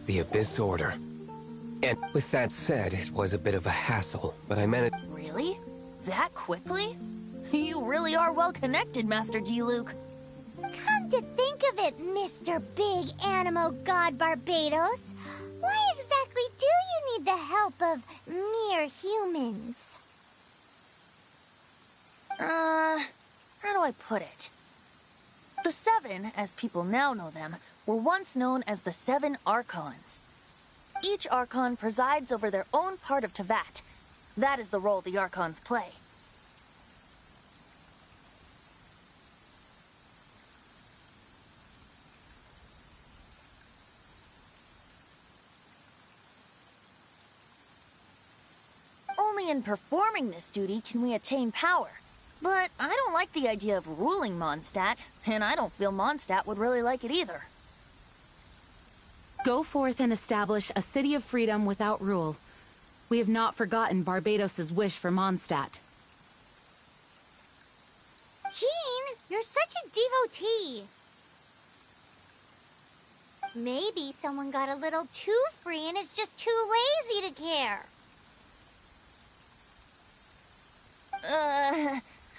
the Abyss Order. And with that said, it was a bit of a hassle, but I managed— Really? That quickly? You really are well connected, Master Diluc. Come to think of it, Mr. Big Animo God Barbados, why exactly do you need the help of mere humans? How do I put it? The Seven, as people now know them, were once known as the Seven Archons. Each Archon presides over their own part of Teyvat. That is the role the Archons play. Only in performing this duty can we attain power. But I don't like the idea of ruling Mondstadt, and I don't feel Mondstadt would really like it either. Go forth and establish a city of freedom without rule. We have not forgotten Barbados's wish for Mondstadt. Jean, you're such a devotee. Maybe someone got a little too free and is just too lazy to care.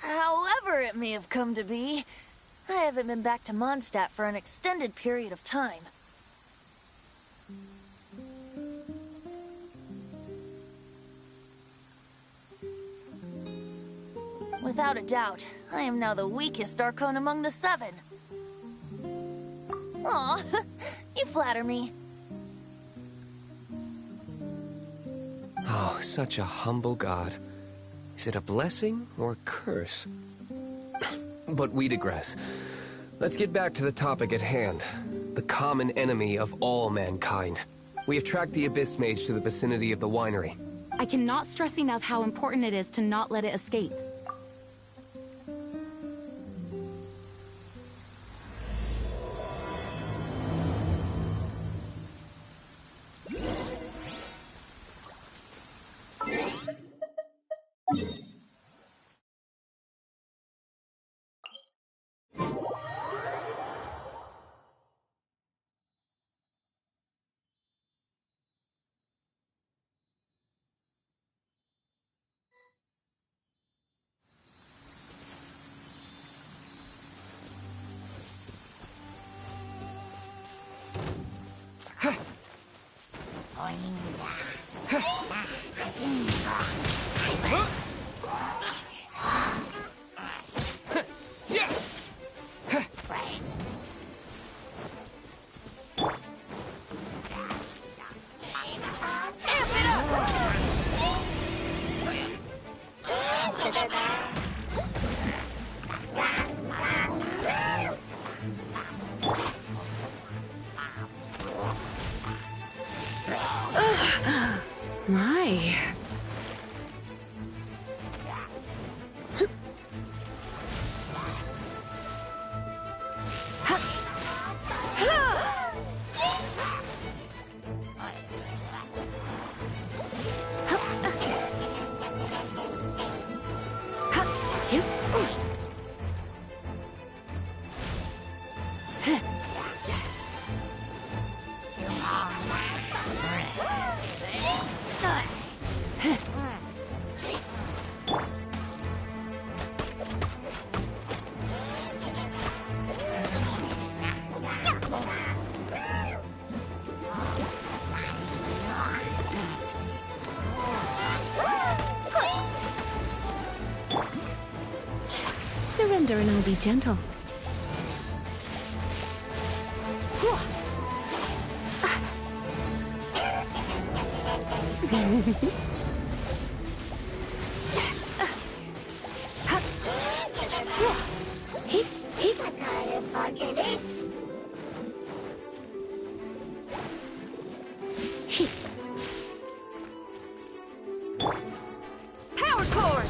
However it may have come to be, I haven't been back to Mondstadt for an extended period of time. Without a doubt, I am now the weakest Archon among the Seven. Aw, you flatter me. Oh, such a humble god. Is it a blessing or a curse? But we digress. Let's get back to the topic at hand. The common enemy of all mankind. We have tracked the Abyss Mage to the vicinity of the winery. I cannot stress enough how important it is to not let it escape. My. Surrender and I'll be gentle. Power core!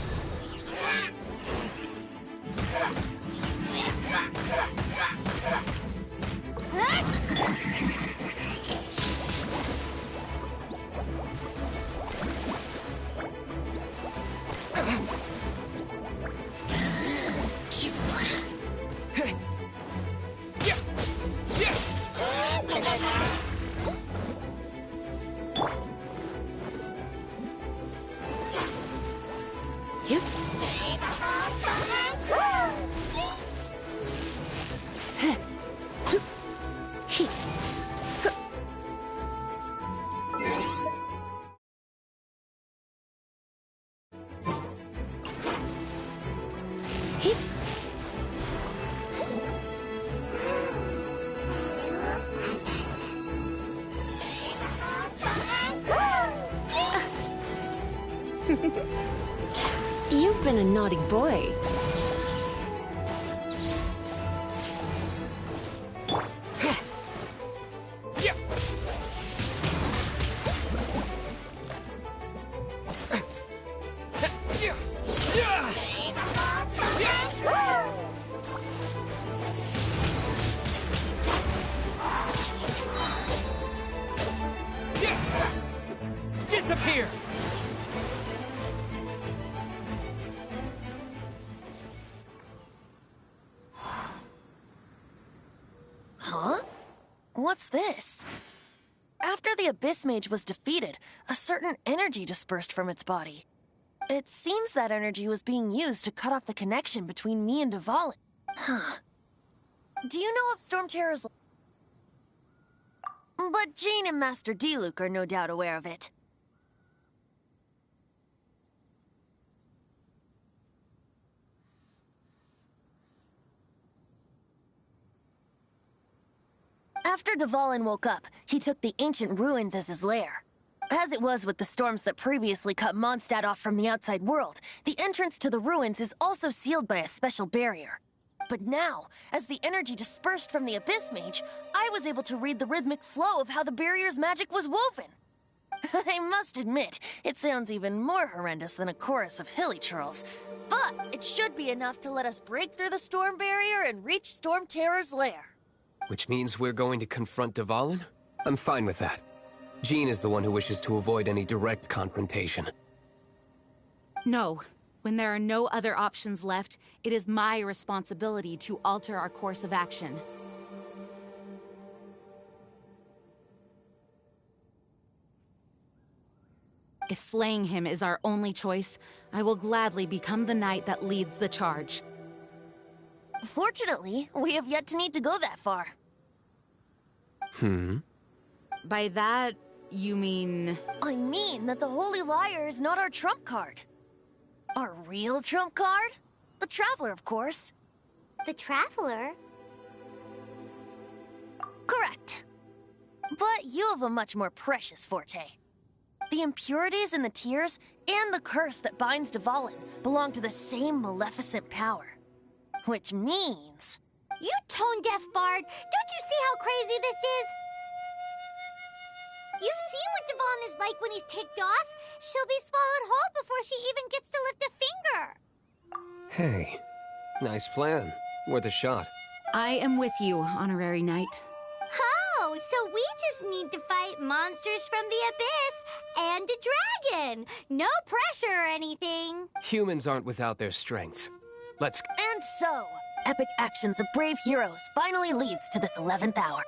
You've been a naughty boy. Disappear! Huh? What's this? After the Abyss Mage was defeated, a certain energy dispersed from its body. It seems that energy was being used to cut off the connection between me and Dvalin. Huh. Do you know if Storm Terror's... But Jean and Master Diluc are no doubt aware of it. After Dvalin woke up, he took the ancient ruins as his lair. As it was with the storms that previously cut Mondstadt off from the outside world, the entrance to the ruins is also sealed by a special barrier. But now, as the energy dispersed from the Abyss Mage, I was able to read the rhythmic flow of how the barrier's magic was woven. I must admit, it sounds even more horrendous than a chorus of hilly churls. But it should be enough to let us break through the storm barrier and reach Storm Terror's lair. Which means we're going to confront Dvalin? I'm fine with that. Jean is the one who wishes to avoid any direct confrontation. No. When there are no other options left, it is my responsibility to alter our course of action. If slaying him is our only choice, I will gladly become the knight that leads the charge. Fortunately, we have yet to need to go that far. By that, you mean... I mean that the Holy Liar is not our trump card. Our real trump card? The Traveler, of course. The Traveler? Correct. But you have a much more precious forte. The impurities in the tears and the curse that binds Dvalin belong to the same maleficent power. Which means... You tone-deaf bard! Don't you see how crazy this is? You've seen what Dvalin is like when he's ticked off. She'll be swallowed whole before she even gets to lift a finger. Hey, nice plan. Worth a shot. I am with you, Honorary Knight. Oh, so we just need to fight monsters from the Abyss and a dragon. No pressure or anything. Humans aren't without their strengths. Let's... And so, epic actions of brave heroes finally leads to this 11th hour.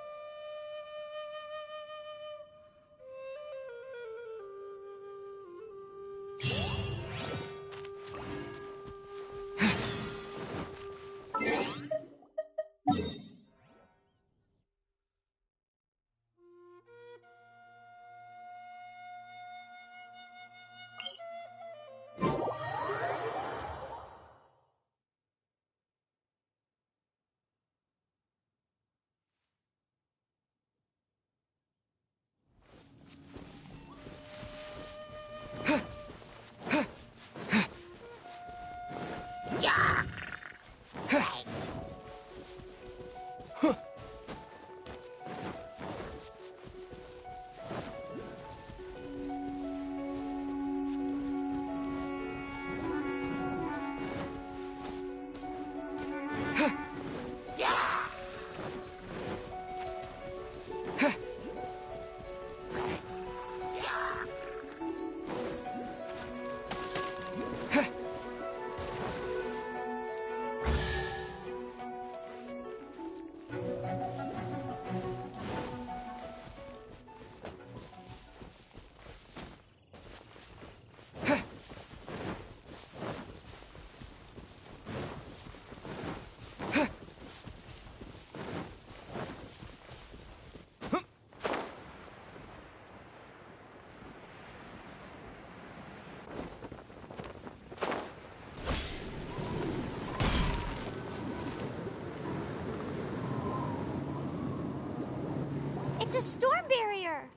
It's a storm barrier.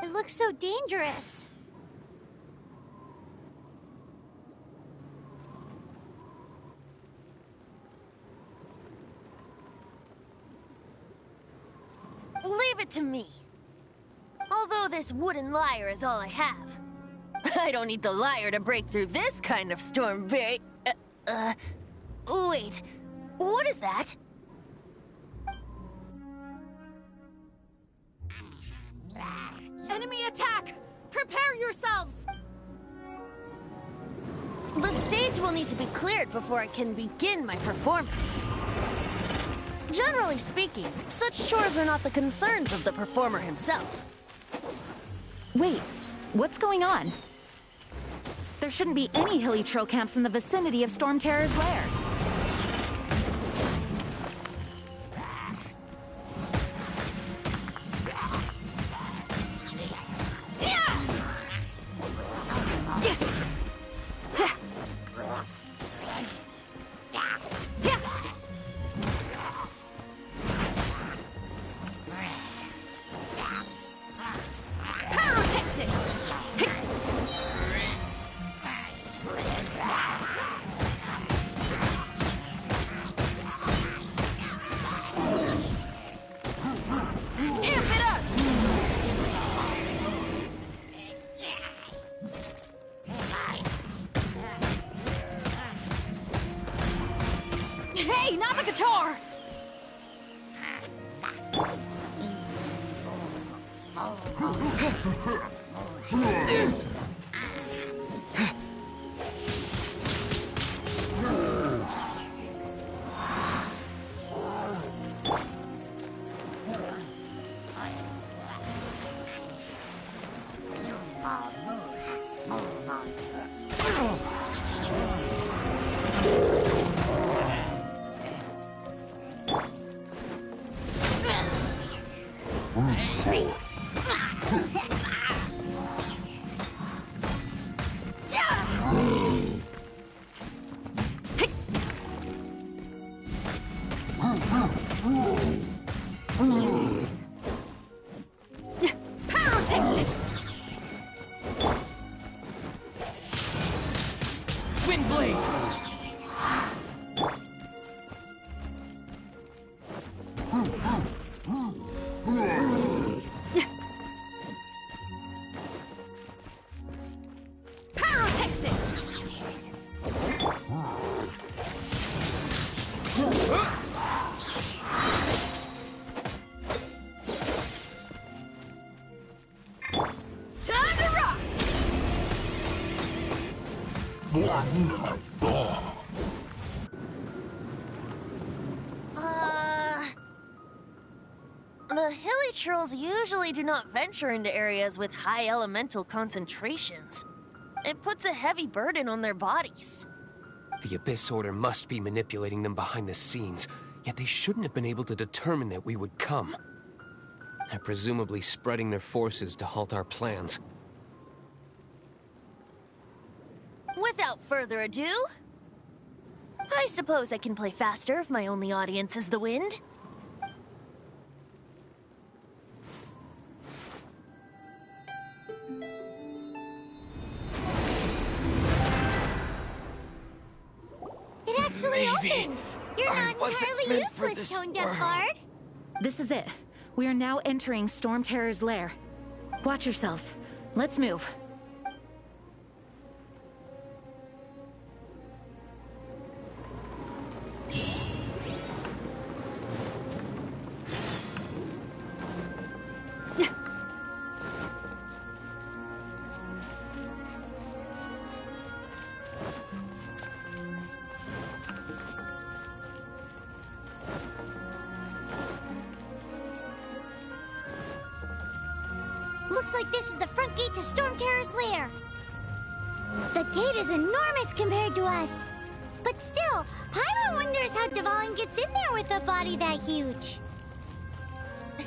It looks so dangerous. Leave it to me. Although this wooden lyre is all I have. I don't need the lyre to break through this kind of storm wait, what is that? Enemy attack! Prepare yourselves! The stage will need to be cleared before I can begin my performance. Generally speaking, such chores are not the concerns of the performer himself. Wait, what's going on? There shouldn't be any hilly troll camps in the vicinity of Storm Terror's lair. Hey, not the guitar! Windblade! The hilly trolls usually do not venture into areas with high elemental concentrations. It puts a heavy burden on their bodies. The Abyss Order must be manipulating them behind the scenes, yet they shouldn't have been able to determine that we would come. They're presumably spreading their forces to halt our plans. Without further ado, I suppose I can play faster if my only audience is the wind. It actually opened! You're I not wasn't entirely meant for useless, this Tone Deaf world. Bard. This is it. We are now entering Storm Terror's lair. Watch yourselves. Let's move. Looks like this is the front gate to Storm Terror's lair. The gate is enormous compared to us. But still, Paimon wonders how Dvalin gets in there with a body that huge.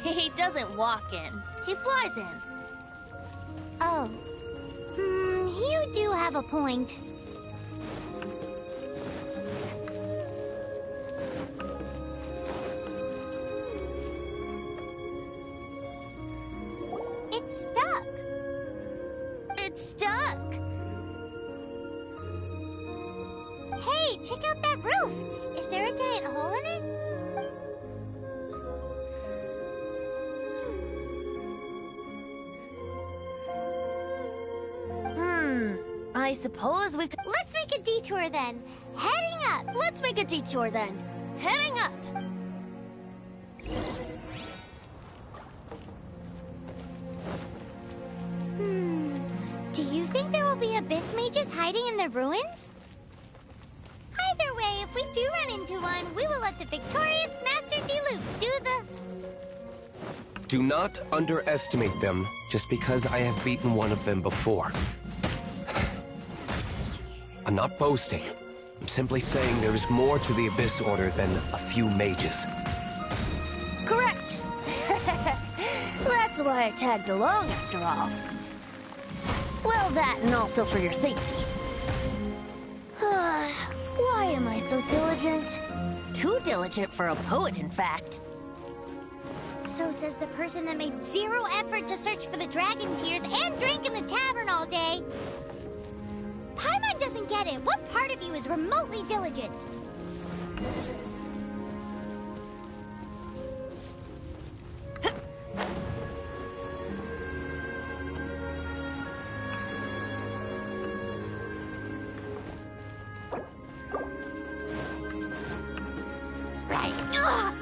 He doesn't walk in. He flies in. Oh. You do have a point. It's stuck. It's stuck! Hey, check out that roof. Is there a giant hole in it? I suppose we could... Let's make a detour then. Heading up. Let's make a detour then. Heading up! Do you think there will be abyss mages hiding in the ruins? Either way, if we do run into one, we will let the victorious Master Diluc do the... Do not underestimate them just because I have beaten one of them before. I'm not boasting. I'm simply saying there is more to the Abyss Order than a few mages. Correct! That's why I tagged along after all. Well, that and also for your safety. Why am I so diligent? Too diligent for a poet, in fact. So says the person that made zero effort to search for the dragon tears and drank in the tavern all day. Paimon doesn't get it. What part of you is remotely diligent? Right. Ugh.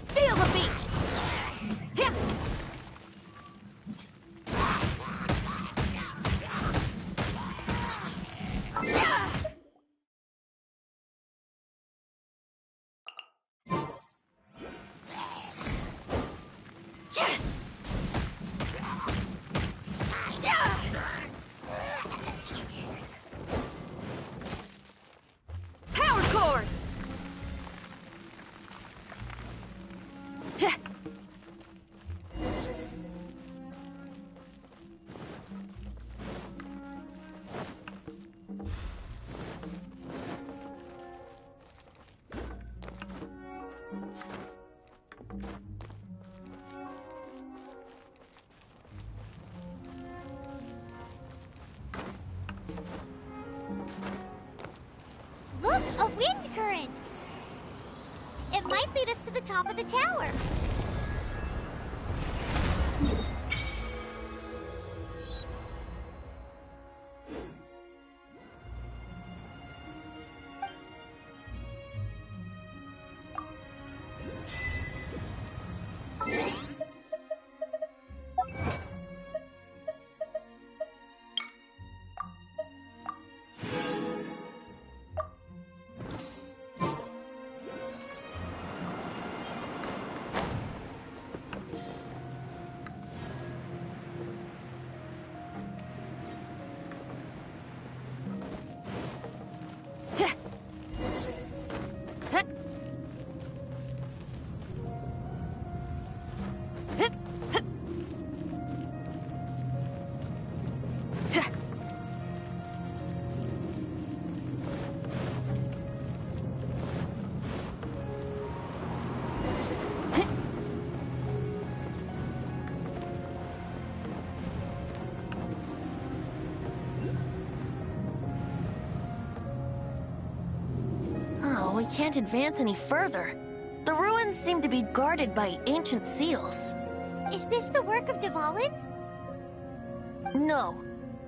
Feel the beat! Yeah. Power cord! Look, a wind current. It might lead us to the top of the tower. We can't advance any further. The ruins seem to be guarded by ancient seals. Is this the work of Dvalin? No.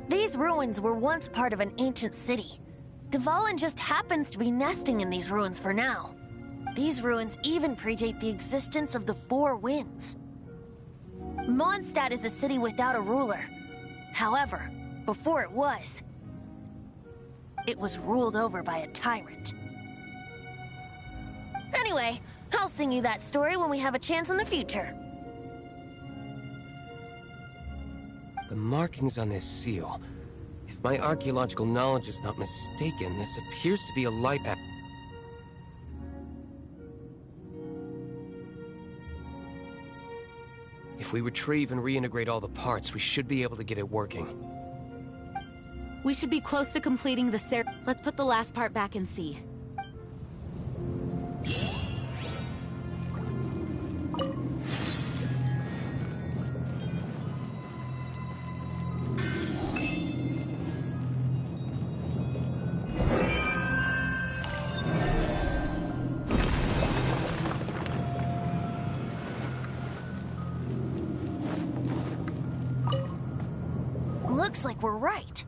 These ruins were once part of an ancient city. Dvalin just happens to be nesting in these ruins for now. These ruins even predate the existence of the Four Winds. Mondstadt is a city without a ruler. However, before it was ruled over by a tyrant. Anyway, I'll sing you that story when we have a chance in the future. The markings on this seal. If my archaeological knowledge is not mistaken, this appears to be a light app. If we retrieve and reintegrate all the parts, we should be able to get it working. We should be close to completing the Let's put the last part back and see. Looks like we're right.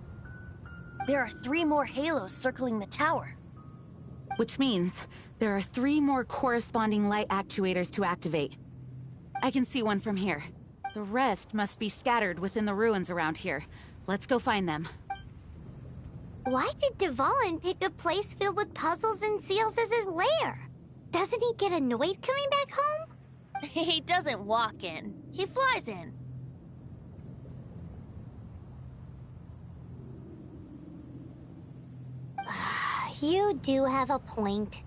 There are 3 more halos circling the tower. Which means there are 3 more corresponding light actuators to activate. I can see one from here. The rest must be scattered within the ruins around here. Let's go find them. Why did Dvalin pick a place filled with puzzles and seals as his lair? Doesn't he get annoyed coming back home? He doesn't walk in. He flies in. You do have a point.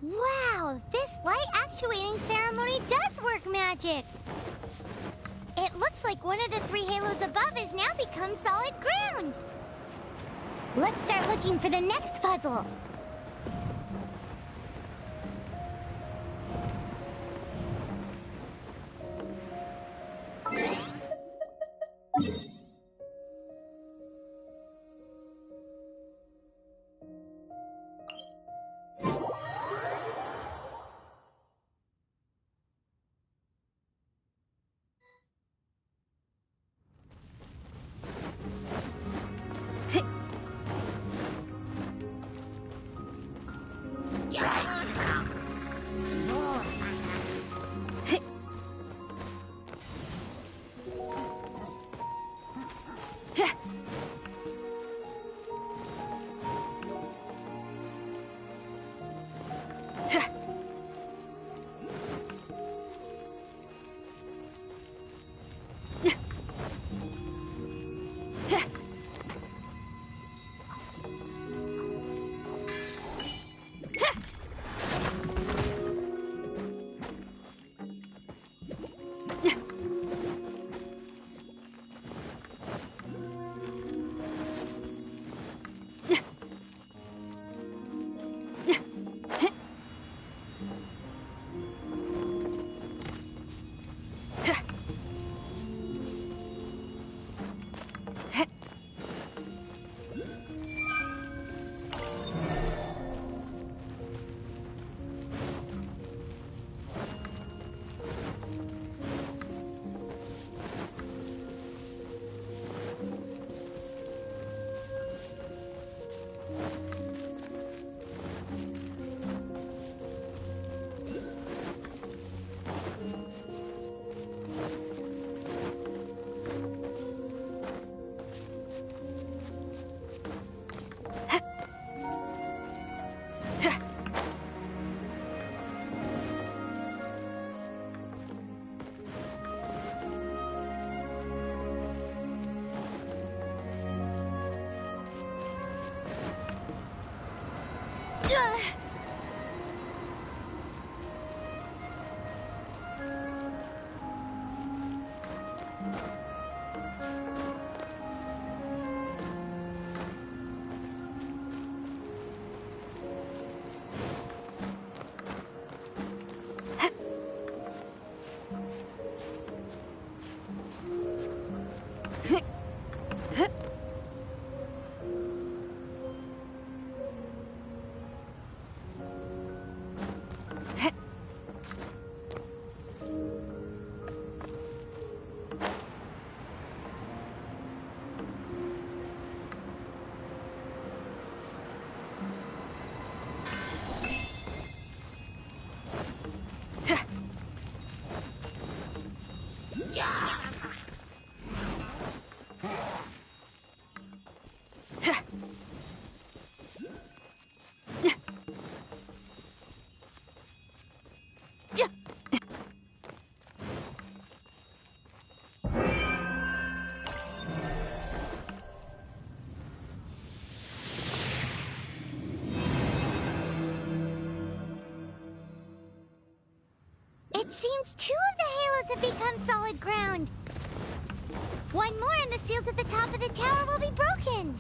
Wow, this light actuating ceremony does work magic! It looks like one of the three halos above has now become solid ground! Let's start looking for the next puzzle! It seems 2 of the halos have become solid ground. One more and the seals at the top of the tower will be broken.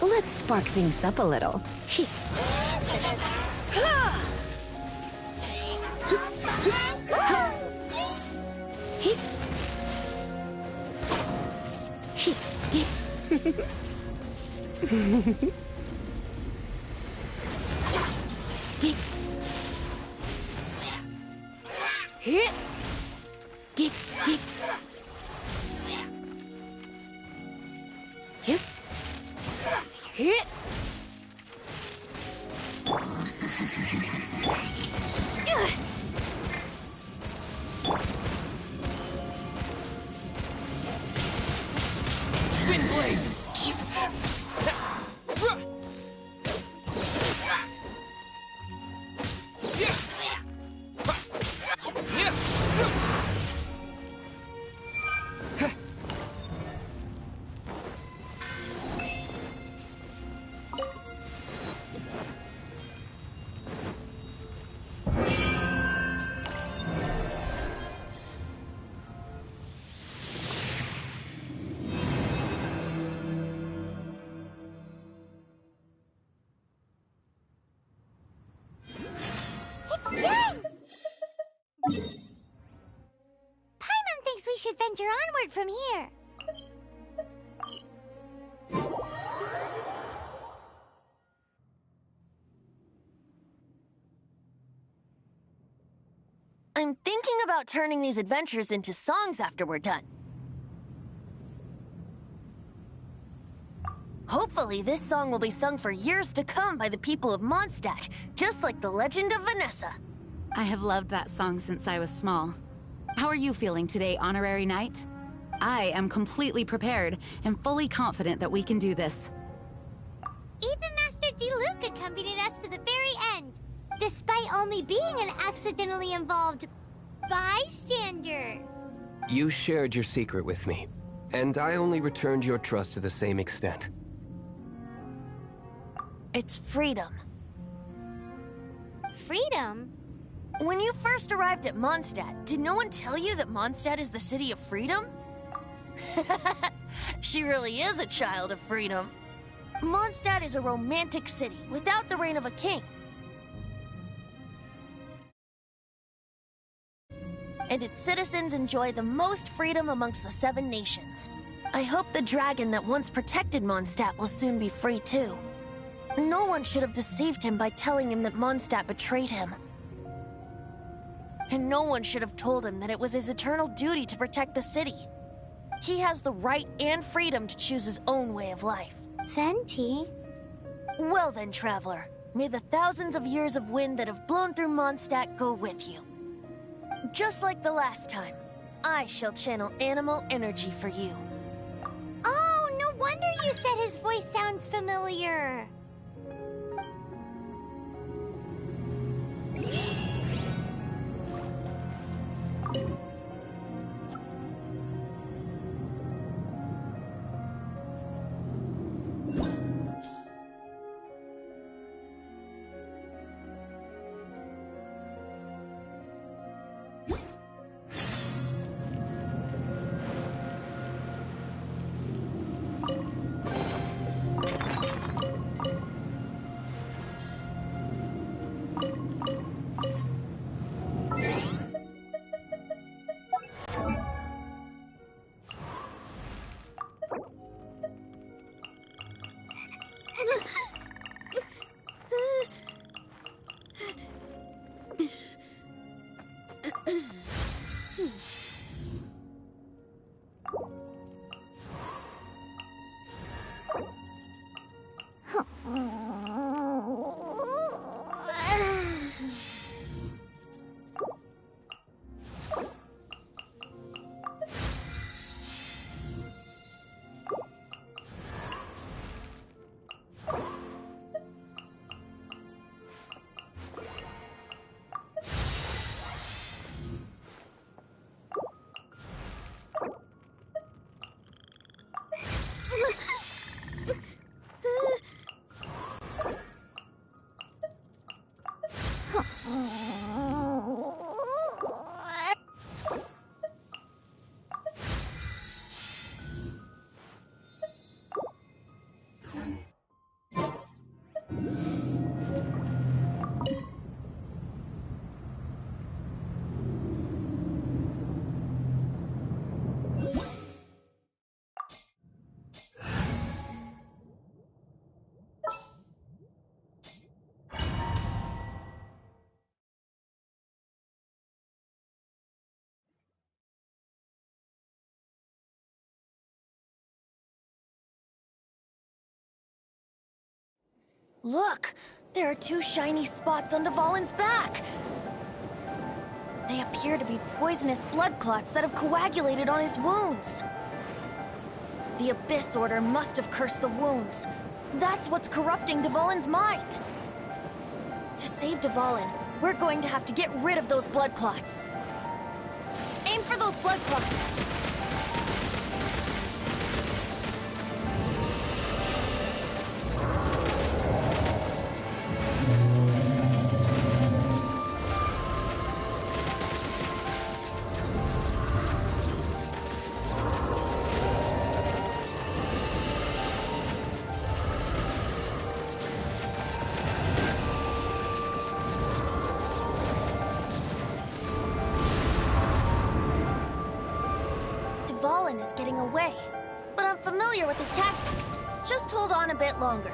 Let's spark things up a little. Paimon thinks we should venture onward from here. I'm thinking about turning these adventures into songs after we're done. Hopefully, this song will be sung for years to come by the people of Mondstadt, just like the legend of Vanessa. I have loved that song since I was small. How are you feeling today, Honorary Knight? I am completely prepared and fully confident that we can do this. Even Master Diluc accompanied us to the very end, despite only being an accidentally involved bystander. You shared your secret with me, and I only returned your trust to the same extent. It's freedom. Freedom? When you first arrived at Mondstadt, did no one tell you that Mondstadt is the city of freedom? She really is a child of freedom. Mondstadt is a romantic city without the reign of a king. And its citizens enjoy the most freedom amongst the 7 nations. I hope the dragon that once protected Mondstadt will soon be free too. No one should have deceived him by telling him that Mondstadt betrayed him. And no one should have told him that it was his eternal duty to protect the city. He has the right and freedom to choose his own way of life. Venti? Well then, traveler, may the thousands of years of wind that have blown through Mondstadt go with you. Just like the last time, I shall channel animal energy for you. Oh, no wonder you said his voice sounds familiar. Look! There are 2 shiny spots on Dvalin's back! They appear to be poisonous blood clots that have coagulated on his wounds. The Abyss Order must have cursed the wounds. That's what's corrupting Dvalin's mind. To save Dvalin, we're going to have to get rid of those blood clots. Aim for those blood clots! Dvalin is getting away, but I'm familiar with his tactics. Just hold on a bit longer.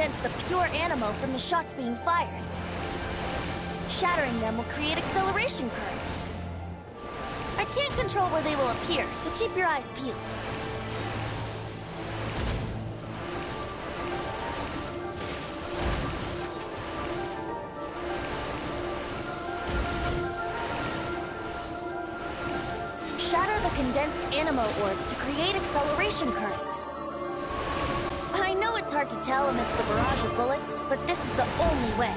condense the pure animo from the shots being fired. Shattering them will create acceleration currents. I can't control where they will appear, so keep your eyes peeled. Shatter the condensed animo orbs to create acceleration currents. I know it's hard to tell amidst the barrage of bullets, but this is the only way.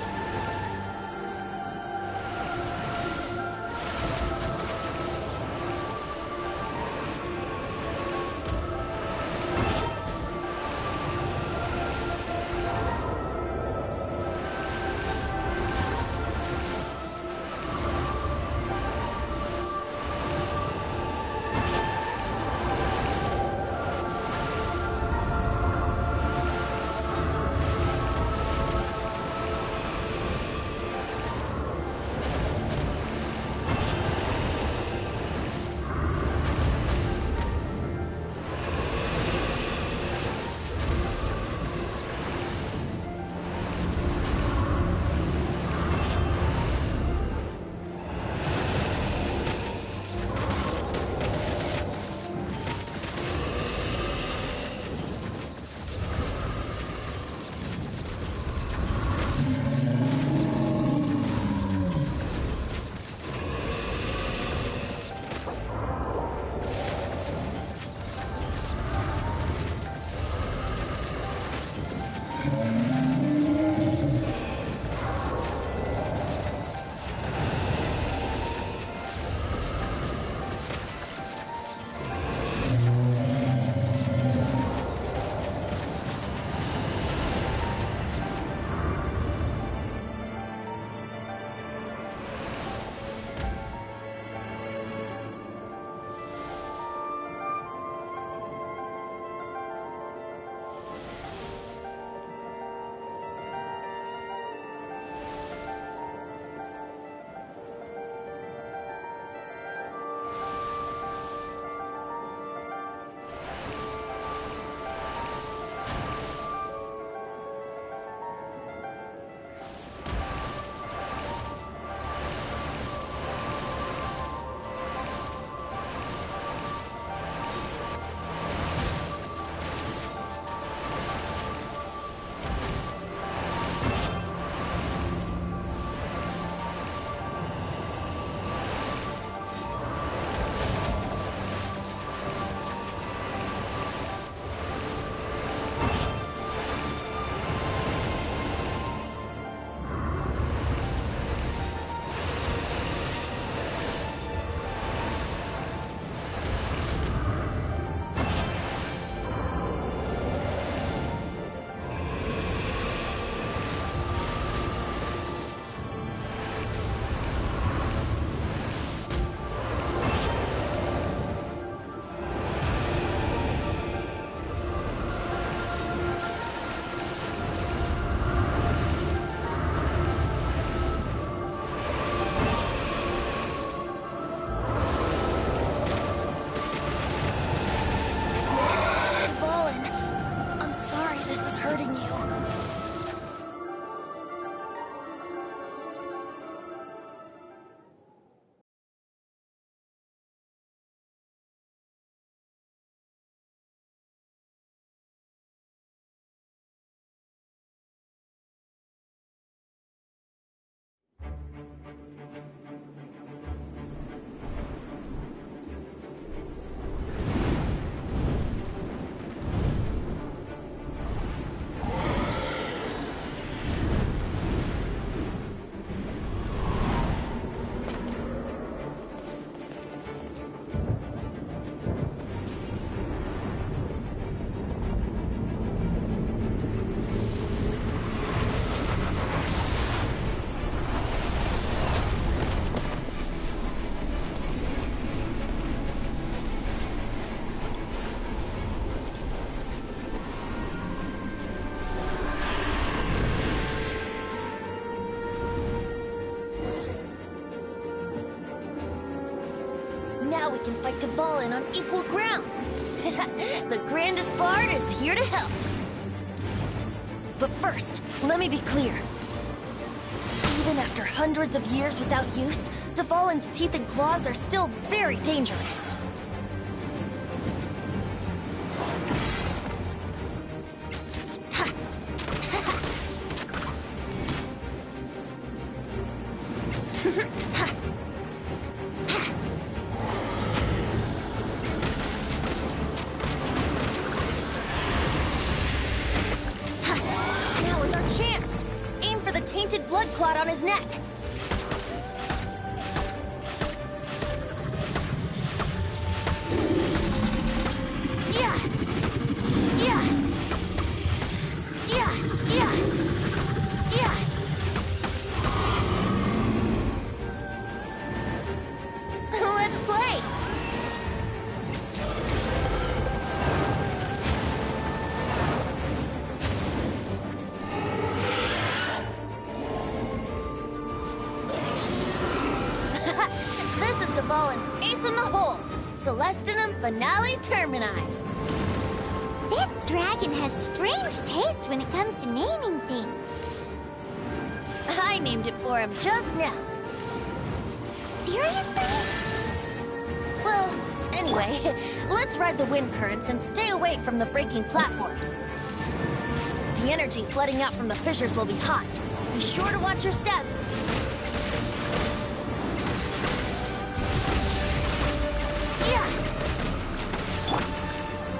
Now we can fight Dvalin on equal grounds. The grandest bard is here to help. But first, let me be clear. Even after hundreds of years without use, Dvalin's teeth and claws are still very dangerous. Now is our chance. Aim for the tainted blood clot on his neck. Yeah. Yeah. Yeah. Yeah. Yeah. Let's play. This is Dvalin's ace in the hole. Celestinum Finale Termini. This dragon has strange taste when it comes to naming things. I named it for him just now. Seriously? Well, anyway, let's ride the wind currents and stay away from the breaking platforms. The energy flooding out from the fissures will be hot. Be sure to watch your step. Yeah.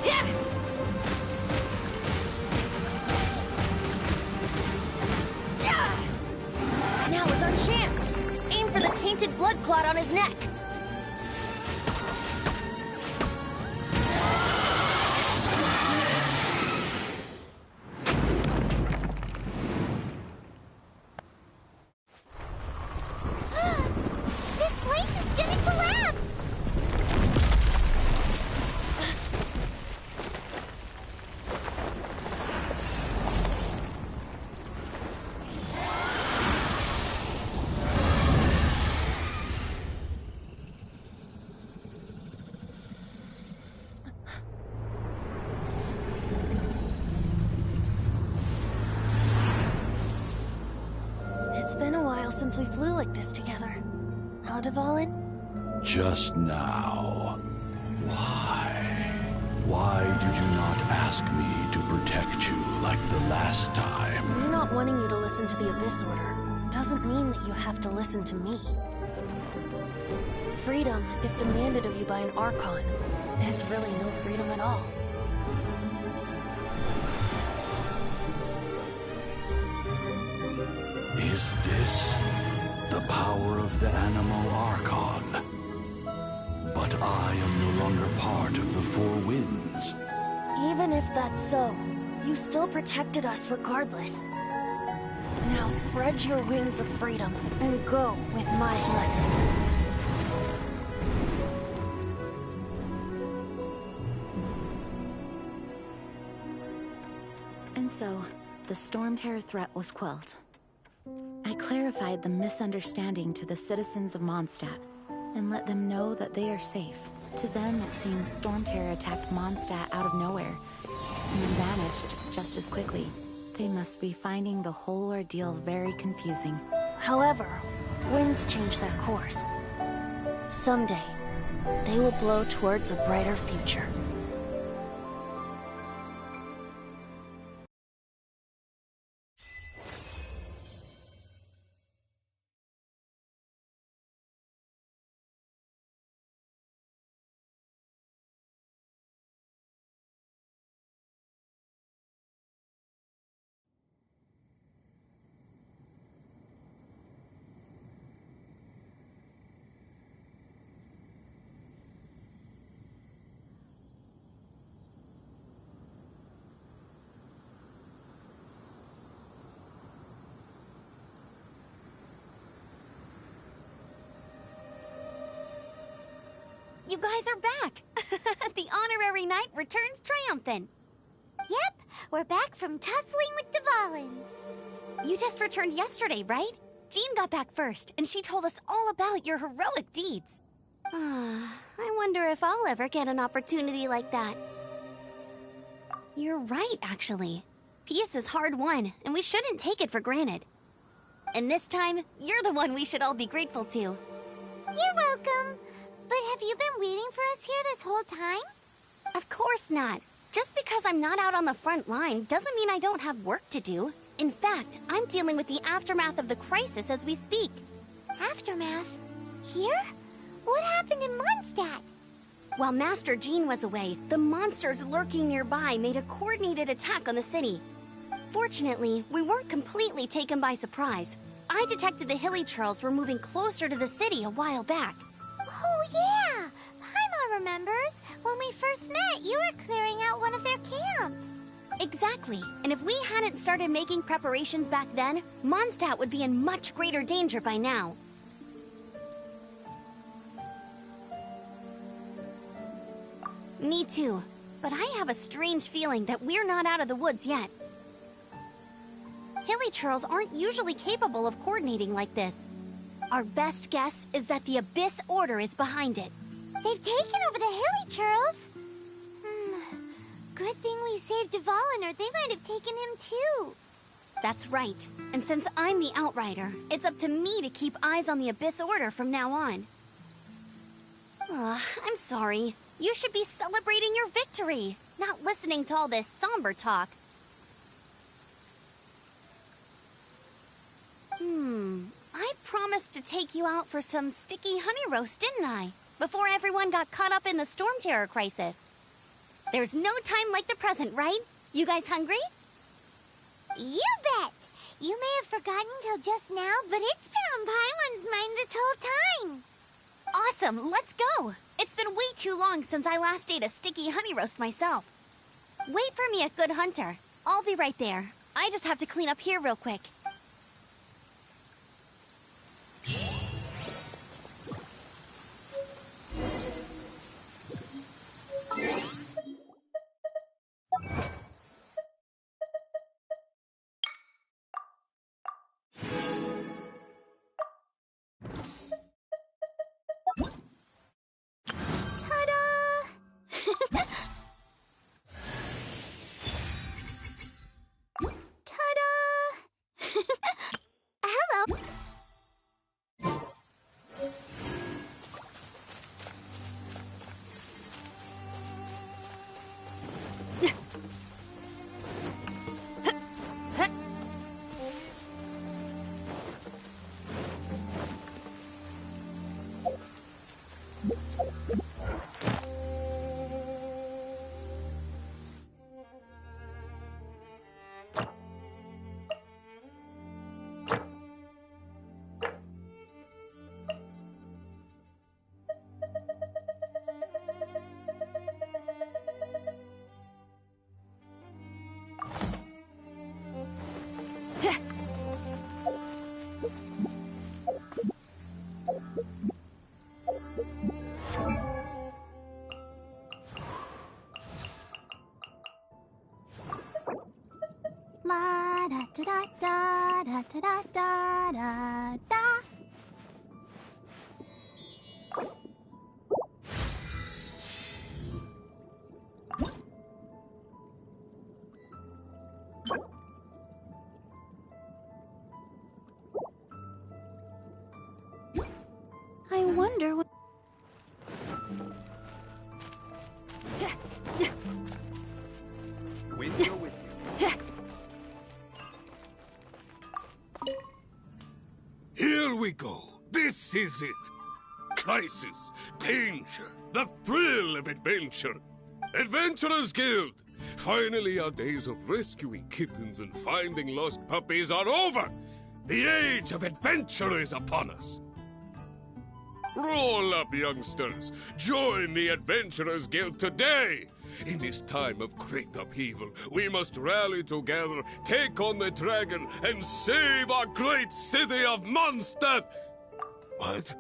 Yeah. Yeah. Now is our chance. Aim for the tainted blood clot on his neck. This place is gonna collapse! It's been a while since we flew like this together. Huh, Dvalin? Just now. Why? Why did you not ask me to protect you like the last time? Me not wanting you to listen to the Abyss Order doesn't mean that you have to listen to me. Freedom, if demanded of you by an Archon, is really no freedom at all. Is this the power of the Animal Archon? But I am no longer part of the Four Winds. Even if that's so, you still protected us regardless. Now spread your wings of freedom and go with my blessing. And so, the Storm Terror threat was quelled. I clarified the misunderstanding to the citizens of Mondstadt, and let them know that they are safe. To them, it seems Storm Terror attacked Mondstadt out of nowhere, and then vanished just as quickly. They must be finding the whole ordeal very confusing. However, winds change their course. Someday, they will blow towards a brighter future. You guys are back! The honorary knight returns triumphant. Yep, we're back from tussling with Dvalin. You just returned yesterday, right? Jean got back first, and she told us all about your heroic deeds. I wonder if I'll ever get an opportunity like that. You're right, actually. Peace is hard-won, and we shouldn't take it for granted. And this time, you're the one we should all be grateful to. You're welcome. But have you been waiting for us here this whole time? Of course not. Just because I'm not out on the front line doesn't mean I don't have work to do. In fact, I'm dealing with the aftermath of the crisis as we speak. Aftermath? Here? What happened in Mondstadt? While Master Jean was away, the monsters lurking nearby made a coordinated attack on the city. Fortunately, we weren't completely taken by surprise. I detected the Hilly Churls were moving closer to the city a while back. Oh, yeah! Paimon remembers. When we first met, you were clearing out one of their camps. Exactly. And if we hadn't started making preparations back then, Mondstadt would be in much greater danger by now. Me too. But I have a strange feeling that we're not out of the woods yet. Hilly Churls aren't usually capable of coordinating like this. Our best guess is that the Abyss Order is behind it. They've taken over the Hilly Churls? Good thing we saved Duvallin, or they might have taken him too. That's right. And since I'm the Outrider, it's up to me to keep eyes on the Abyss Order from now on. I'm sorry. You should be celebrating your victory, not listening to all this somber talk. I promised to take you out for some sticky honey roast, didn't I? Before everyone got caught up in the Storm Terror crisis. There's no time like the present, right? You guys hungry? You bet! You may have forgotten till just now, but it's been on Paimon's mind this whole time. Awesome, let's go! It's been way too long since I last ate a sticky honey roast myself. Wait for me at Good Hunter. I'll be right there. I just have to clean up here real quick. La da da da da da da da da da. I wonder what... Winter with you. Here we go. This is it. Crisis, danger, the thrill of adventure. Adventurers Guild. Finally, our days of rescuing kittens and finding lost puppies are over. The age of adventure is upon us. Roll up, youngsters. Join the Adventurers Guild today. In this time of great upheaval, we must rally together, take on the dragon, and save our great city of Mondstadt! What?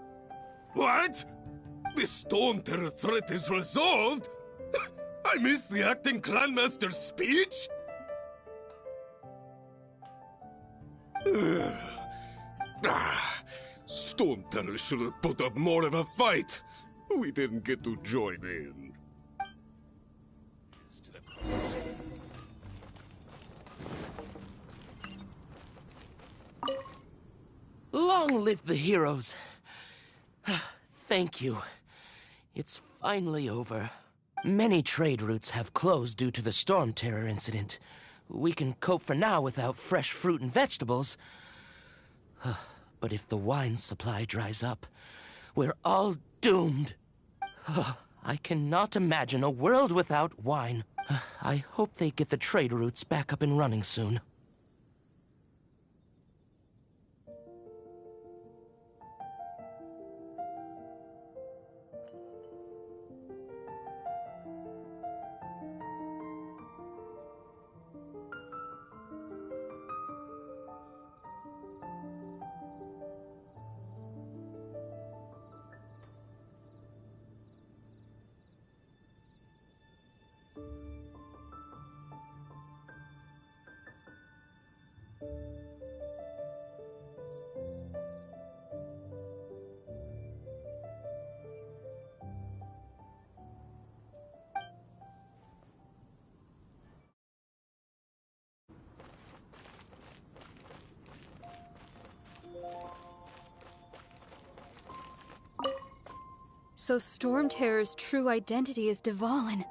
What? The Storm Terror threat is resolved? I missed the acting clanmaster's speech? Storm Terror should have put up more of a fight. We didn't get to join in. outlived the heroes. Thank you. It's finally over. Many trade routes have closed due to the Storm Terror incident. We can cope for now without fresh fruit and vegetables. But if the wine supply dries up, we're all doomed. I cannot imagine a world without wine. I hope they get the trade routes back up and running soon. So Storm Terror's true identity is Dvalin,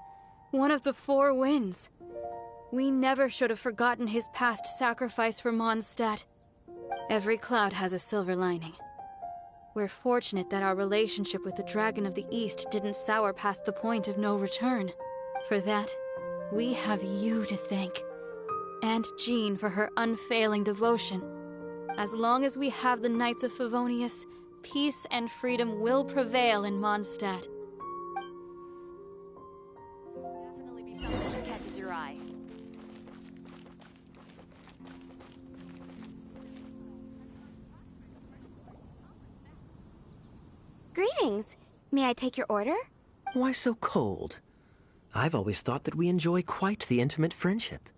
one of the Four Winds. We never should have forgotten his past sacrifice for Mondstadt. Every cloud has a silver lining. We're fortunate that our relationship with the Dragon of the East didn't sour past the point of no return. For that, we have you to thank. And Jean for her unfailing devotion. As long as we have the Knights of Favonius, peace and freedom will prevail in Mondstadt. Definitely be something that catches your eye. Greetings. May I take your order? Why so cold? I've always thought that we enjoy quite the intimate friendship.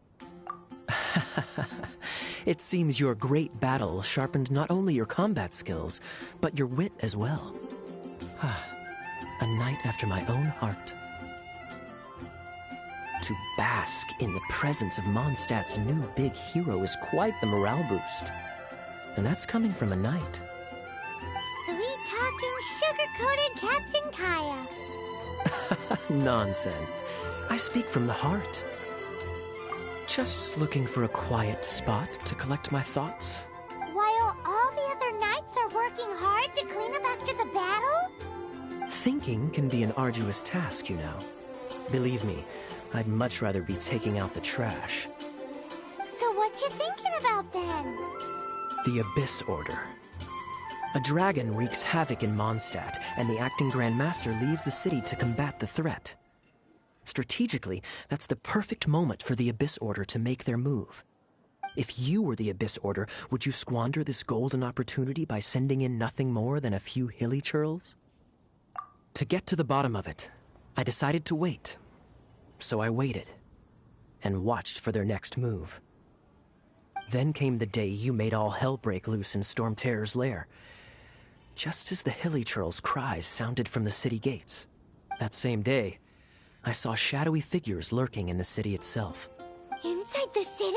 It seems your great battle sharpened not only your combat skills, but your wit as well. A knight after my own heart. To bask in the presence of Mondstadt's new big hero is quite the morale boost. And that's coming from a knight. Sweet-talking, sugar-coated Captain Kaya. Nonsense. I speak from the heart. Just looking for a quiet spot to collect my thoughts. While all the other knights are working hard to clean up after the battle? Thinking can be an arduous task, you know. Believe me, I'd much rather be taking out the trash. So what you thinking about then? The Abyss Order. A dragon wreaks havoc in Mondstadt, and the acting Grand Master leaves the city to combat the threat. Strategically, that's the perfect moment for the Abyss Order to make their move. If you were the Abyss Order, would you squander this golden opportunity by sending in nothing more than a few hilly churls? To get to the bottom of it, I decided to wait. So I waited, and watched for their next move. Then came the day you made all hell break loose in Storm Terror's lair. Just as the hilly churls' cries sounded from the city gates. That same day, I saw shadowy figures lurking in the city itself. Inside the city?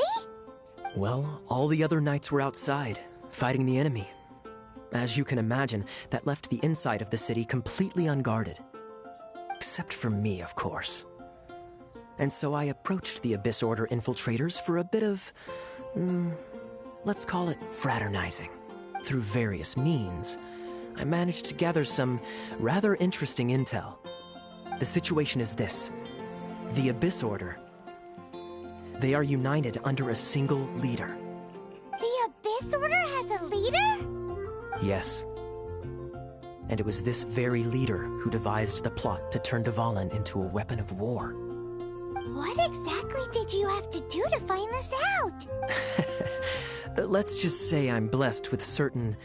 Well, all the other knights were outside, fighting the enemy. As you can imagine, that left the inside of the city completely unguarded. Except for me, of course. And so I approached the Abyss Order infiltrators for a bit of, let's call it fraternizing. Through various means, I managed to gather some rather interesting intel. The situation is this. The Abyss Order. They are united under a single leader. The Abyss Order has a leader? Yes. And it was this very leader who devised the plot to turn Dvalin into a weapon of war. What exactly did you have to do to find this out? Let's just say I'm blessed with certain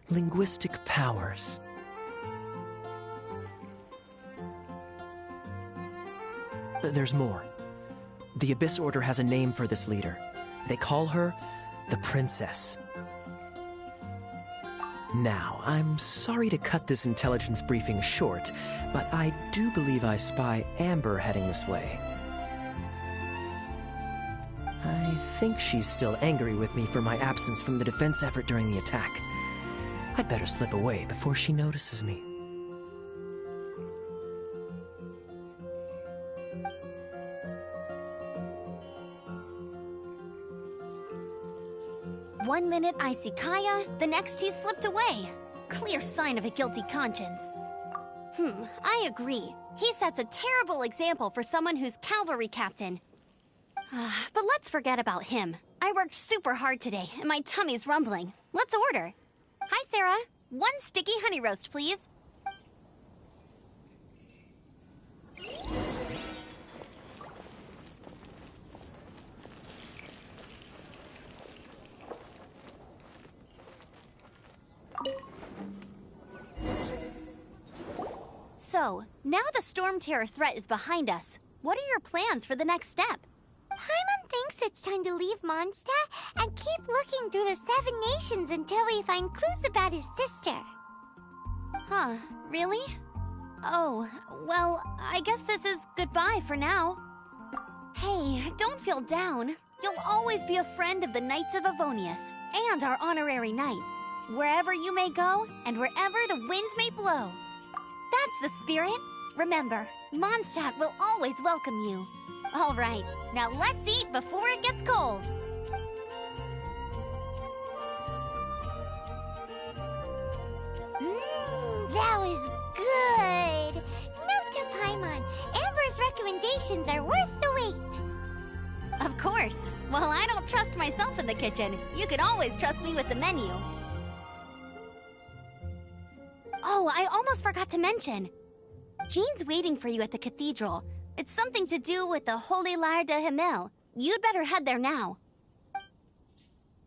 linguistic powers. There's more. The Abyss Order has a name for this leader. They call her the Princess. Now, I'm sorry to cut this intelligence briefing short, but I do believe I spy Amber heading this way. I think she's still angry with me for my absence from the defense effort during the attack. I'd better slip away before she notices me. One minute I see Kaya, the next he's slipped away. Clear sign of a guilty conscience. I agree. He sets a terrible example for someone who's cavalry captain. But let's forget about him. I worked super hard today, and my tummy's rumbling. Let's order. Hi, Sarah. 1 sticky honey roast, please. So, now the Storm Terror threat is behind us. What are your plans for the next step? Paimon thinks it's time to leave Mondstadt and keep looking through the 7 nations until we find clues about his sister. Huh, really? Oh, well, I guess this is goodbye for now. Hey, don't feel down. You'll always be a friend of the Knights of Avonius, and our honorary knight. Wherever you may go, and wherever the winds may blow. That's the spirit. Remember, Mondstadt will always welcome you. All right, now let's eat before it gets cold. That was good. Note to Paimon, Amber's recommendations are worth the wait. Of course. While I don't trust myself in the kitchen, you can always trust me with the menu. Oh, I almost forgot to mention. Jean's waiting for you at the cathedral. It's something to do with the Holy Lyre de Himmel. You'd better head there now.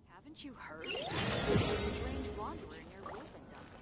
Haven't you heard? Strange wanderer near Wolfendom.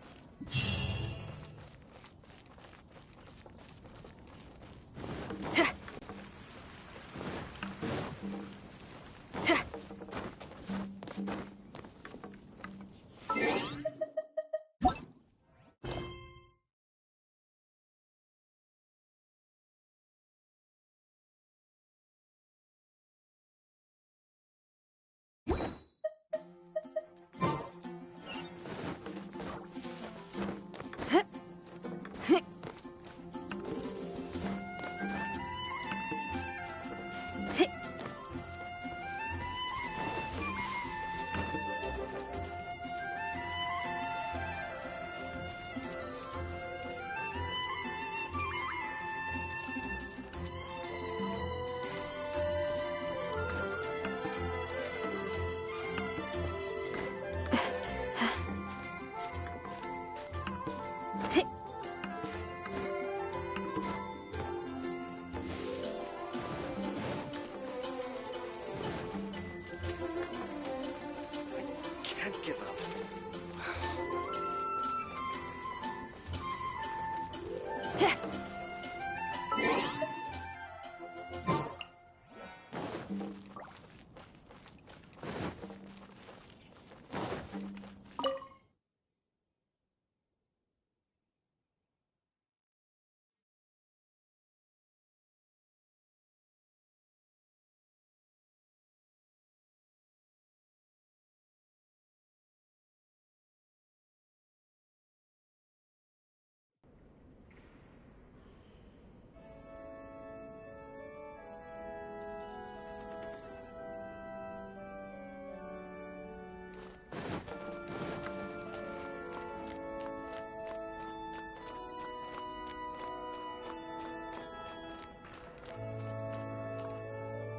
Give up.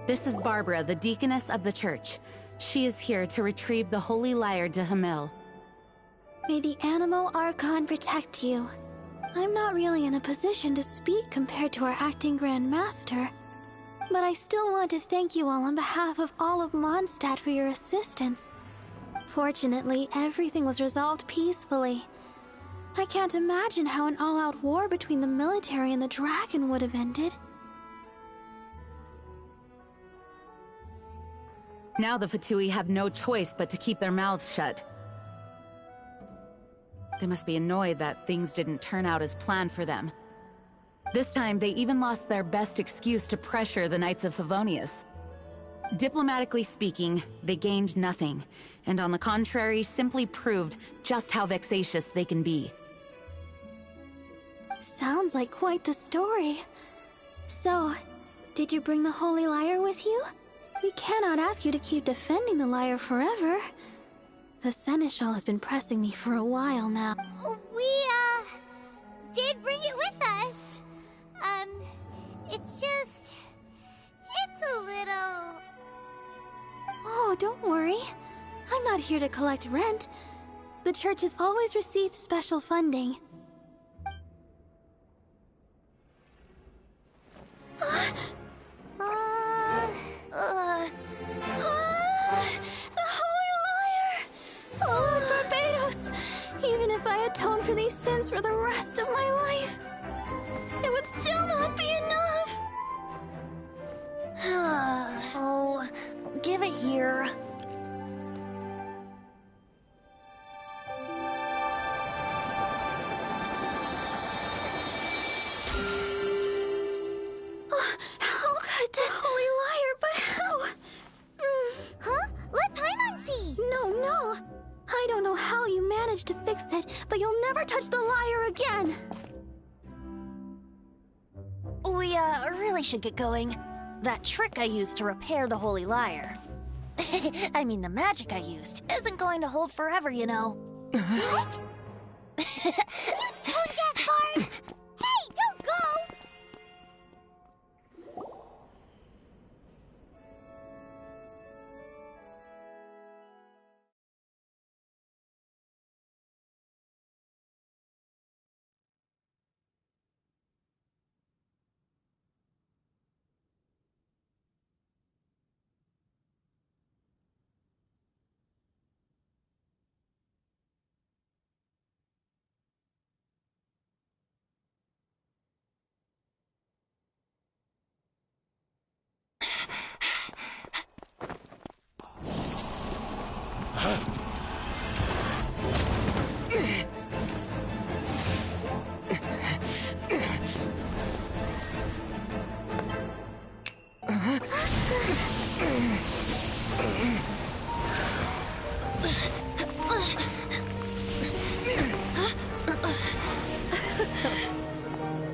This is Barbara, the deaconess of the church. She is here to retrieve the Holy Lyre de Himmel. May the Animo Archon protect you. I'm not really in a position to speak compared to our acting Grand Master, but I still want to thank you all on behalf of all of Mondstadt for your assistance. Fortunately, everything was resolved peacefully. I can't imagine how an all-out war between the military and the dragon would have ended. Now the Fatui have no choice but to keep their mouths shut. They must be annoyed that things didn't turn out as planned for them. This time, they even lost their best excuse to pressure the Knights of Favonius. Diplomatically speaking, they gained nothing, and on the contrary, simply proved just how vexatious they can be. Sounds like quite the story. So, did you bring the Holy Lyre with you? We cannot ask you to keep defending the lyre forever. The Seneschal has been pressing me for a while now. We, did bring it with us. It's just... it's a little... Oh, don't worry. I'm not here to collect rent. The church has always received special funding. The Holy Lyre! Lord Barbados! Even if I atone for these sins for the rest of my life, it would still not be enough! Oh, give it here. How could this Holy Lyre, but how? Huh? Let Paimon see! No. I don't know how you managed to fix it, but you'll never touch the lyre again! We, really should get going. That trick I used to repair the Holy Lyre. I mean, the magic I used isn't going to hold forever, you know. What? You tone-deaf bard! Hey, don't go!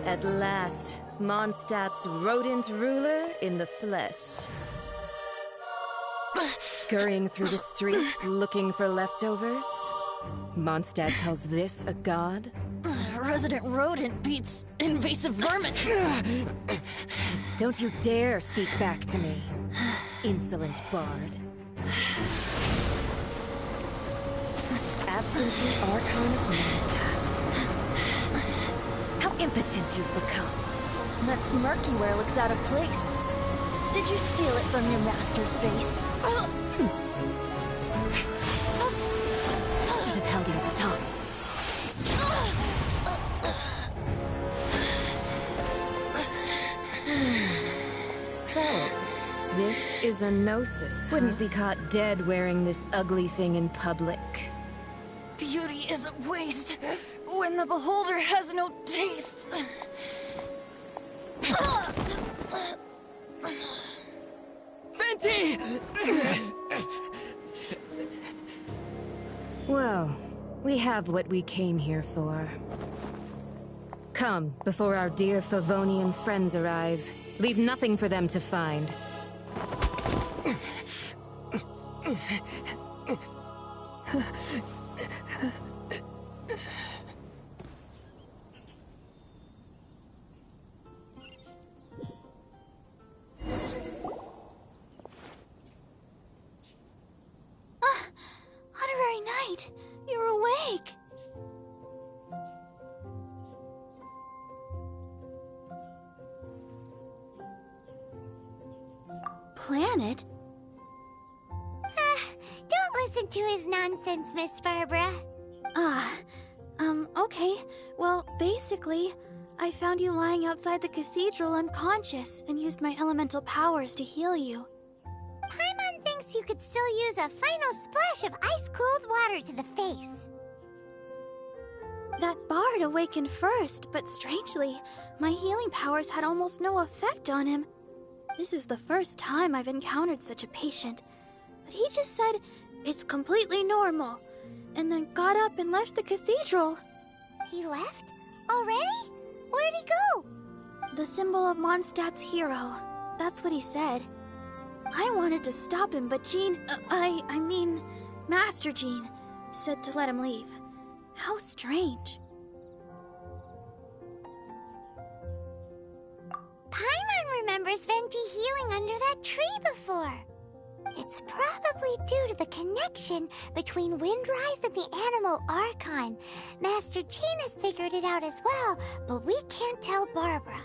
At last, Mondstadt's rodent ruler in the flesh. Scurrying through the streets looking for leftovers? Mondstadt calls this a god? Resident rodent beats invasive vermin. Don't you dare speak back to me, insolent bard. Absentee Archon of Mondstadt. How impotent you've become. That smirk you wear looks out of place. Did you steal it from your master's face? Should have held your tongue. So, this is a gnosis. Wouldn't be caught dead wearing this ugly thing in public. Beauty is a waste when the beholder has no taste. Fenty! Well, we have what we came here for. Come, before our dear Favonian friends arrive. Leave nothing for them to find. Honorary Knight, you're awake. Planet? Don't listen to his nonsense, Miss Barbara. Okay. Well, basically, I found you lying outside the cathedral unconscious and used my elemental powers to heal you. Paimon thinks you could still use a final splash of ice-cold water to the face. That bard awakened first, but strangely, my healing powers had almost no effect on him. This is the first time I've encountered such a patient, but he just said it's completely normal, and then got up and left the cathedral. He left? Already? Where'd he go? The symbol of Mondstadt's hero. That's what he said. I wanted to stop him, but Jean... I mean, Master Jean said to let him leave. How strange. Paimon remembers Venti healing under that tree before. It's probably due to the connection between Windrise and the Animal Archon. Master Jean has figured it out as well, but we can't tell Barbara.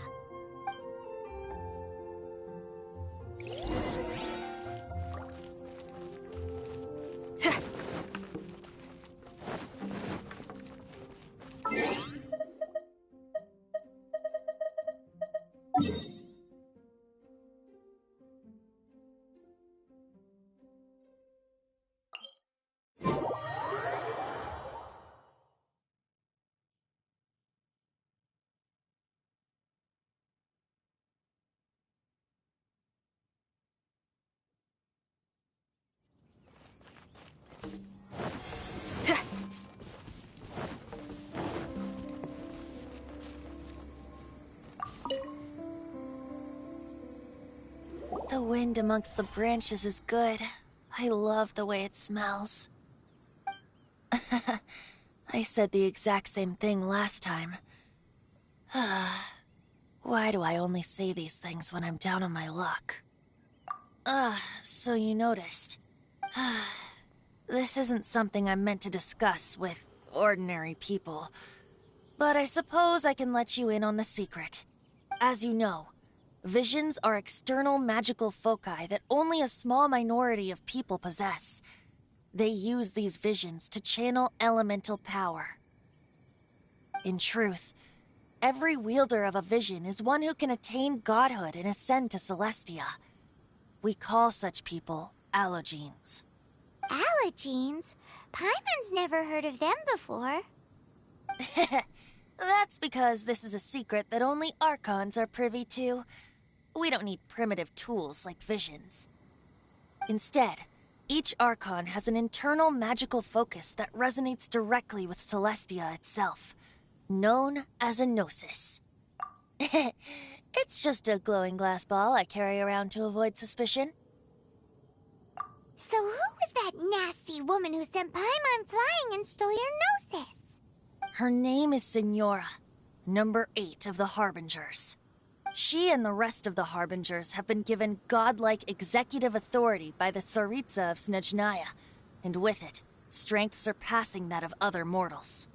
The wind amongst the branches is good. I love the way it smells. I said the exact same thing last time. Why do I only say these things when I'm down on my luck? So you noticed. This isn't something I'm meant to discuss with ordinary people, but I suppose I can let you in on the secret. As you know, visions are external magical foci that only a small minority of people possess. They use these visions to channel elemental power. In truth, every wielder of a vision is one who can attain godhood and ascend to Celestia. We call such people allogenes. Allogenes? Paimon's never heard of them before. That's because this is a secret that only Archons are privy to. We don't need primitive tools like visions. Instead, each Archon has an internal magical focus that resonates directly with Celestia itself, known as a gnosis. It's just a glowing glass ball I carry around to avoid suspicion. So who was that nasty woman who sent Paimon flying and stole your gnosis? Her name is Signora, number 8 of the Harbingers. She and the rest of the Harbingers have been given godlike executive authority by the Tsaritsa of Snezhnaya, and with it, strength surpassing that of other mortals.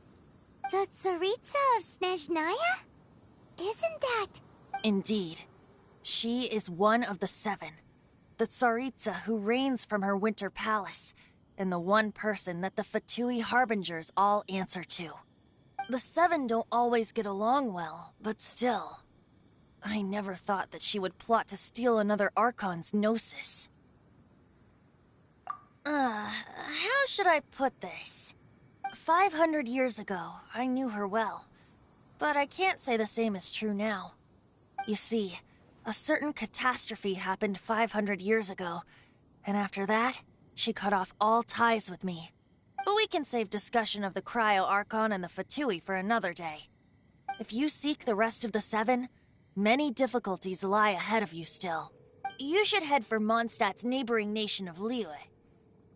The Tsaritsa of Snezhnaya? Isn't that... Indeed. She is one of the 7, the Tsaritsa who reigns from her winter palace, and the one person that the Fatui Harbingers all answer to. The 7 don't always get along well, but still... I never thought that she would plot to steal another Archon's gnosis. How should I put this? 500 years ago, I knew her well. But I can't say the same is true now. You see, a certain catastrophe happened 500 years ago, and after that, she cut off all ties with me. But we can save discussion of the Cryo Archon and the Fatui for another day. If you seek the rest of the 7, many difficulties lie ahead of you still. You should head for Mondstadt's neighboring nation of Liyue.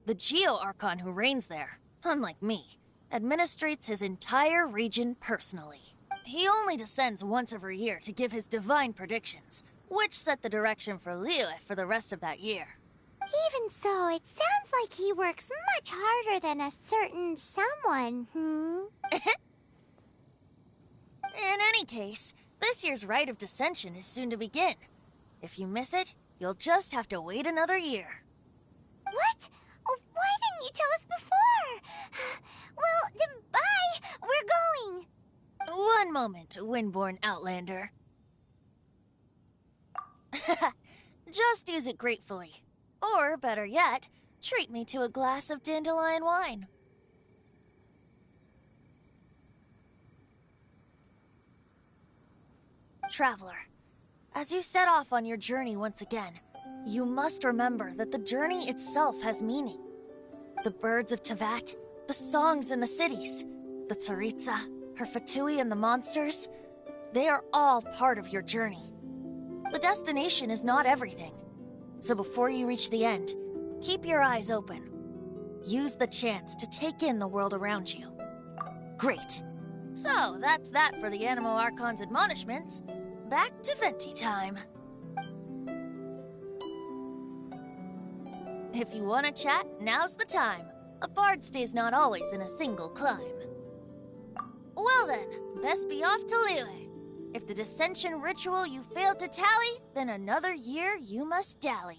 The Geo-Archon who reigns there, unlike me, administrates his entire region personally. He only descends once every year to give his divine predictions, which set the direction for Liyue for the rest of that year. Even so, it sounds like he works much harder than a certain someone, In any case, this year's Rite of Descension is soon to begin. If you miss it, you'll just have to wait another year. What? Oh, why didn't you tell us before? Well, then bye! We're going! One moment, Windborn Outlander. Just use it gratefully. Or, better yet, treat me to a glass of dandelion wine. Traveler, As you set off on your journey once again, you must remember that the journey itself has meaning. The birds of Tevat, the songs in the cities, the Tsaritsa, her Fatui and the monsters, they are all part of your journey. The destination is not everything. So before you reach the end, keep your eyes open. Use the chance to take in the world around you. Great. So that's that for the Animo Archon's admonishments. Back to Venti time. If you want to chat, now's the time. A bard stays not always in a single climb. Well then, best be off to Liyue. If the dissension ritual you failed to tally, then another year you must dally.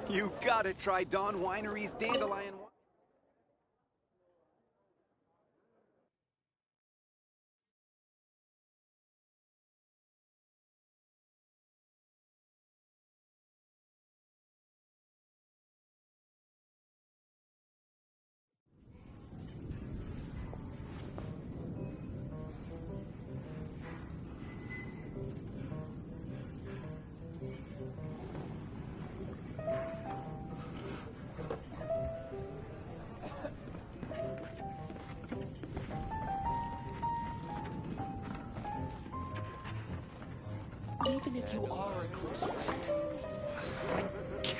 You gotta try Dawn Winery's dandelion. Even if you are a close friend.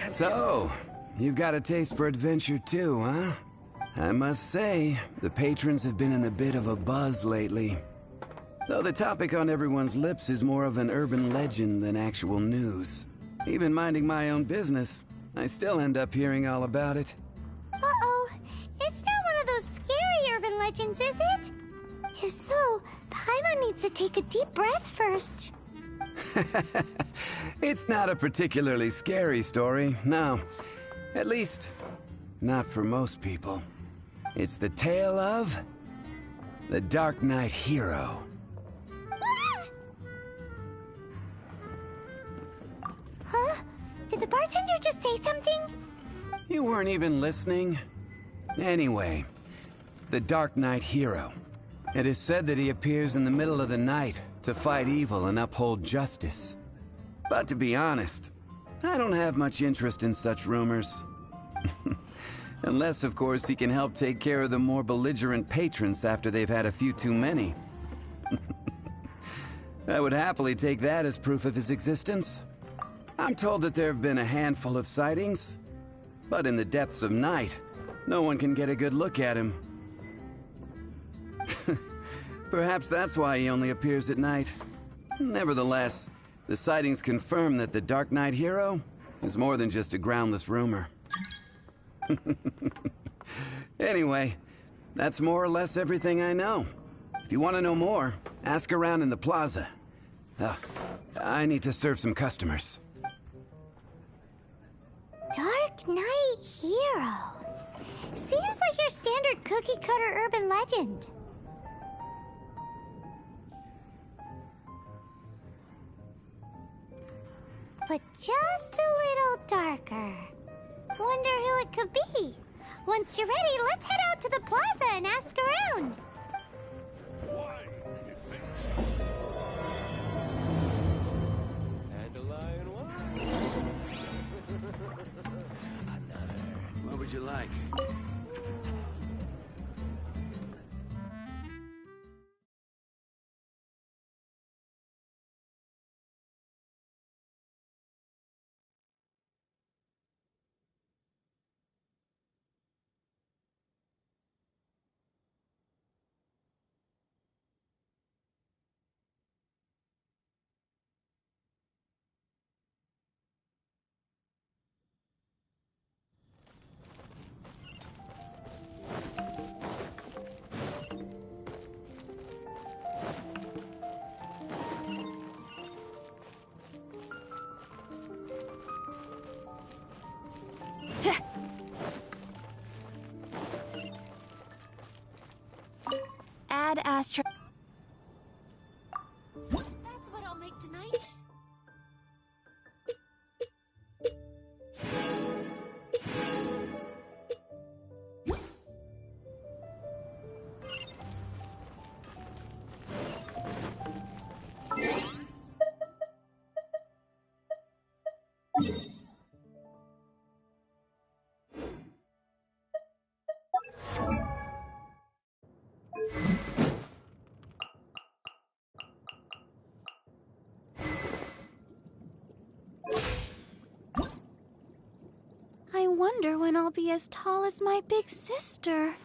So, you've got a taste for adventure too, huh? I must say, the patrons have been in a bit of a buzz lately. Though the topic on everyone's lips is more of an urban legend than actual news. Even minding my own business, I still end up hearing all about it. Uh-oh. It's not one of those scary urban legends, is it? If so, Paimon needs to take a deep breath first. It's not a particularly scary story, no. At least, not for most people. It's the tale of the Dark Knight hero. Huh? Did the bartender just say something? You weren't even listening? Anyway, the Dark Knight hero. It is said that he appears in the middle of the night to fight evil and uphold justice. But to be honest, I don't have much interest in such rumors. Unless, of course, he can help take care of the more belligerent patrons after they've had a few too many. I would happily take that as proof of his existence. I'm told that there have been a handful of sightings, but in the depths of night, no one can get a good look at him. Perhaps that's why he only appears at night. Nevertheless, the sightings confirm that the Dark Knight hero is more than just a groundless rumor. Anyway, that's more or less everything I know. If you want to know more, ask around in the plaza. I need to serve some customers. Dark Knight hero. Seems like your standard cookie-cutter urban legend. But just a little darker. Wonder who it could be. Once you're ready, let's head out to the plaza and ask around. What would you like? Add Astra. That's what I'll make tonight. I wonder when I'll be as tall as my big sister.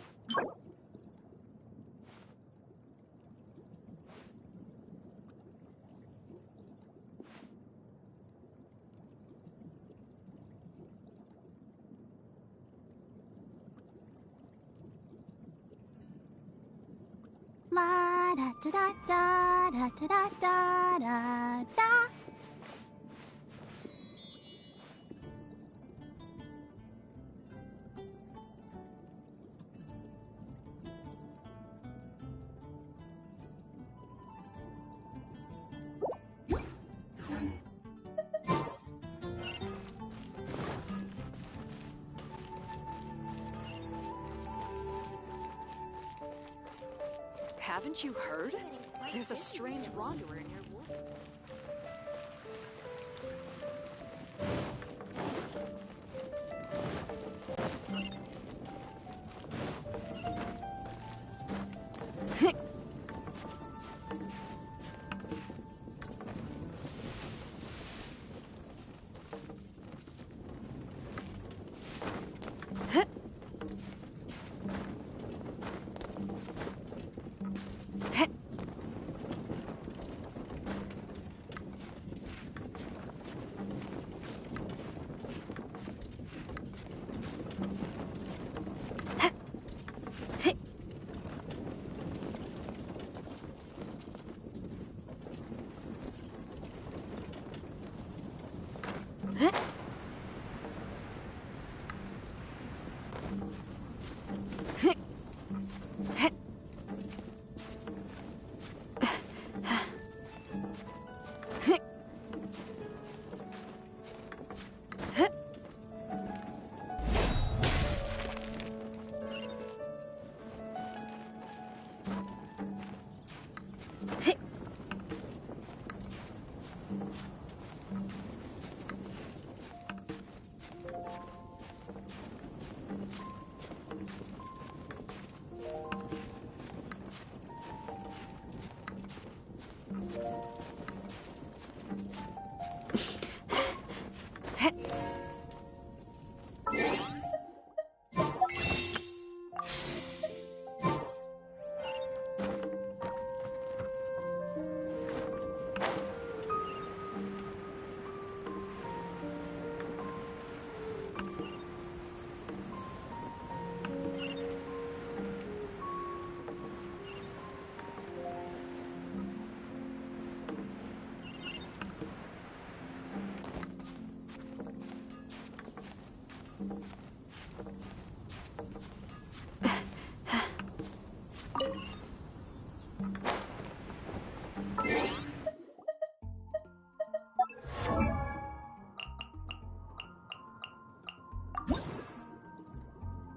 La da da da da da da da da da. Haven't you heard? There's a strange wanderer in your wolf.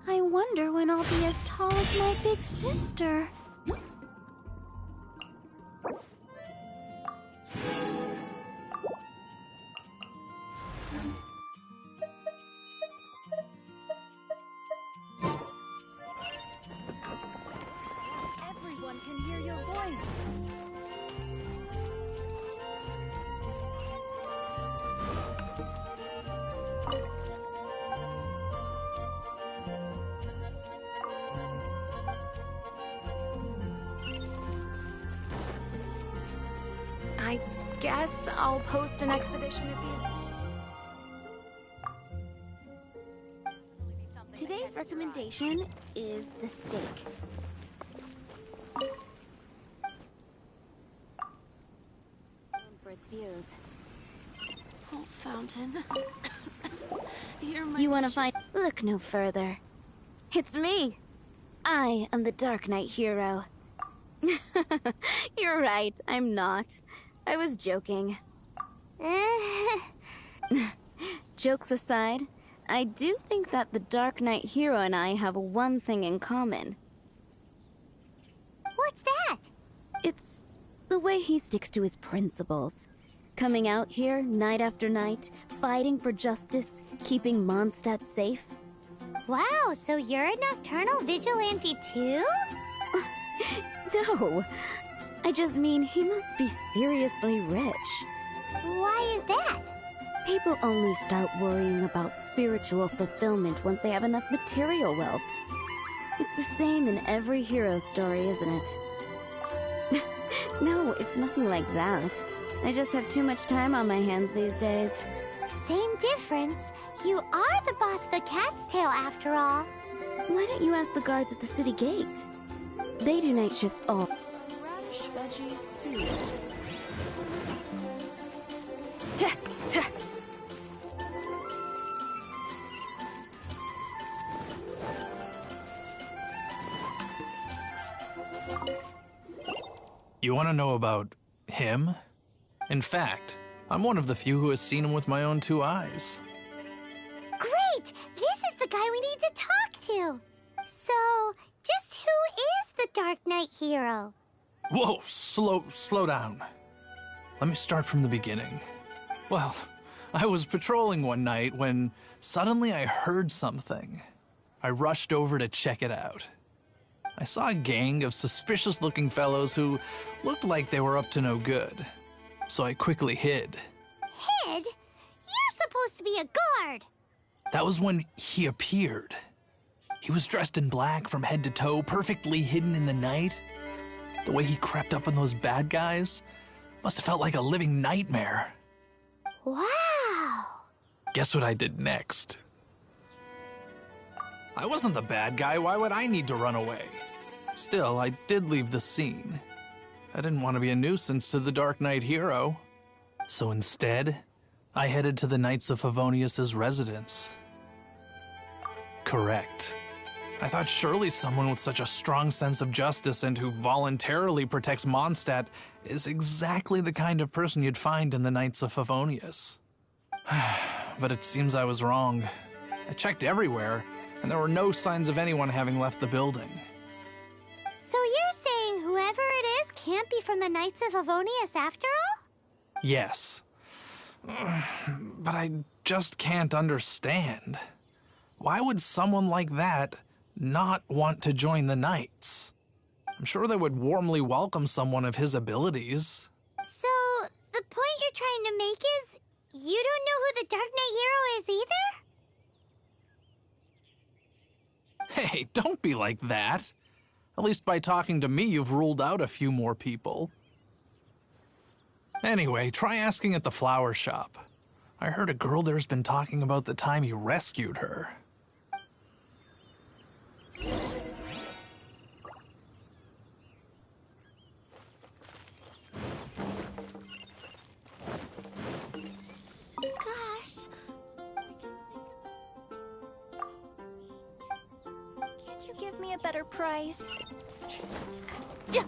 I wonder when I'll be as tall as my big sister. Everyone can hear your voice. I guess I'll post an expedition at the... Today's recommendation is the steak. For its views. Oh, Fountain. You want to find... Look no further. It's me. I am the Dark Knight hero. You're right, I'm not. I was joking. Jokes aside, I do think that the Dark Knight hero and I have one thing in common. What's that? It's the way he sticks to his principles. Coming out here night after night, fighting for justice, keeping Mondstadt safe. Wow, so you're a nocturnal vigilante too? No, I just mean he must be seriously rich. Why is that? People only start worrying about spiritual fulfillment once they have enough material wealth. It's the same in every hero story, isn't it? No, it's nothing like that. I just have too much time on my hands these days. Same difference. You are the boss of the Cat's Tail after all. Why don't you ask the guards at the city gate? They do night shifts all. Radish veggie soup. You want to know about him? In fact, I'm one of the few who has seen him with my own 2 eyes. Great! This is the guy we need to talk to. So, just who is the Dark Knight hero? Whoa, slow down. Let me start from the beginning. Well, I was patrolling one night when suddenly I heard something. I rushed over to check it out. I saw a gang of suspicious-looking fellows who looked like they were up to no good. So I quickly hid. Hid? You're supposed to be a guard. That was when he appeared. He was dressed in black from head to toe, perfectly hidden in the night. The way he crept up on those bad guys must have felt like a living nightmare. Wow. Guess what I did next? I wasn't the bad guy. Why would I need to run away? Still, I did leave the scene. I didn't want to be a nuisance to the Dark Knight hero. So instead, I headed to the Knights of Favonius's residence. Correct. I thought surely someone with such a strong sense of justice and who voluntarily protects Mondstadt is exactly the kind of person you'd find in the Knights of Favonius. But it seems I was wrong. I checked everywhere, and there were no signs of anyone having left the building. So you're saying whoever it is can't be from the Knights of Favonius after all? Yes. But I just can't understand. Why would someone like that not want to join the Knights? I'm sure they would warmly welcome someone of his abilities. So, the point you're trying to make is you don't know who the Dark Knight hero is either? Hey, don't be like that. At least by talking to me, you've ruled out a few more people. Anyway, try asking at the flower shop. I heard a girl there's been talking about the time you rescued her. Gosh. Can't you give me a better price? Yeah.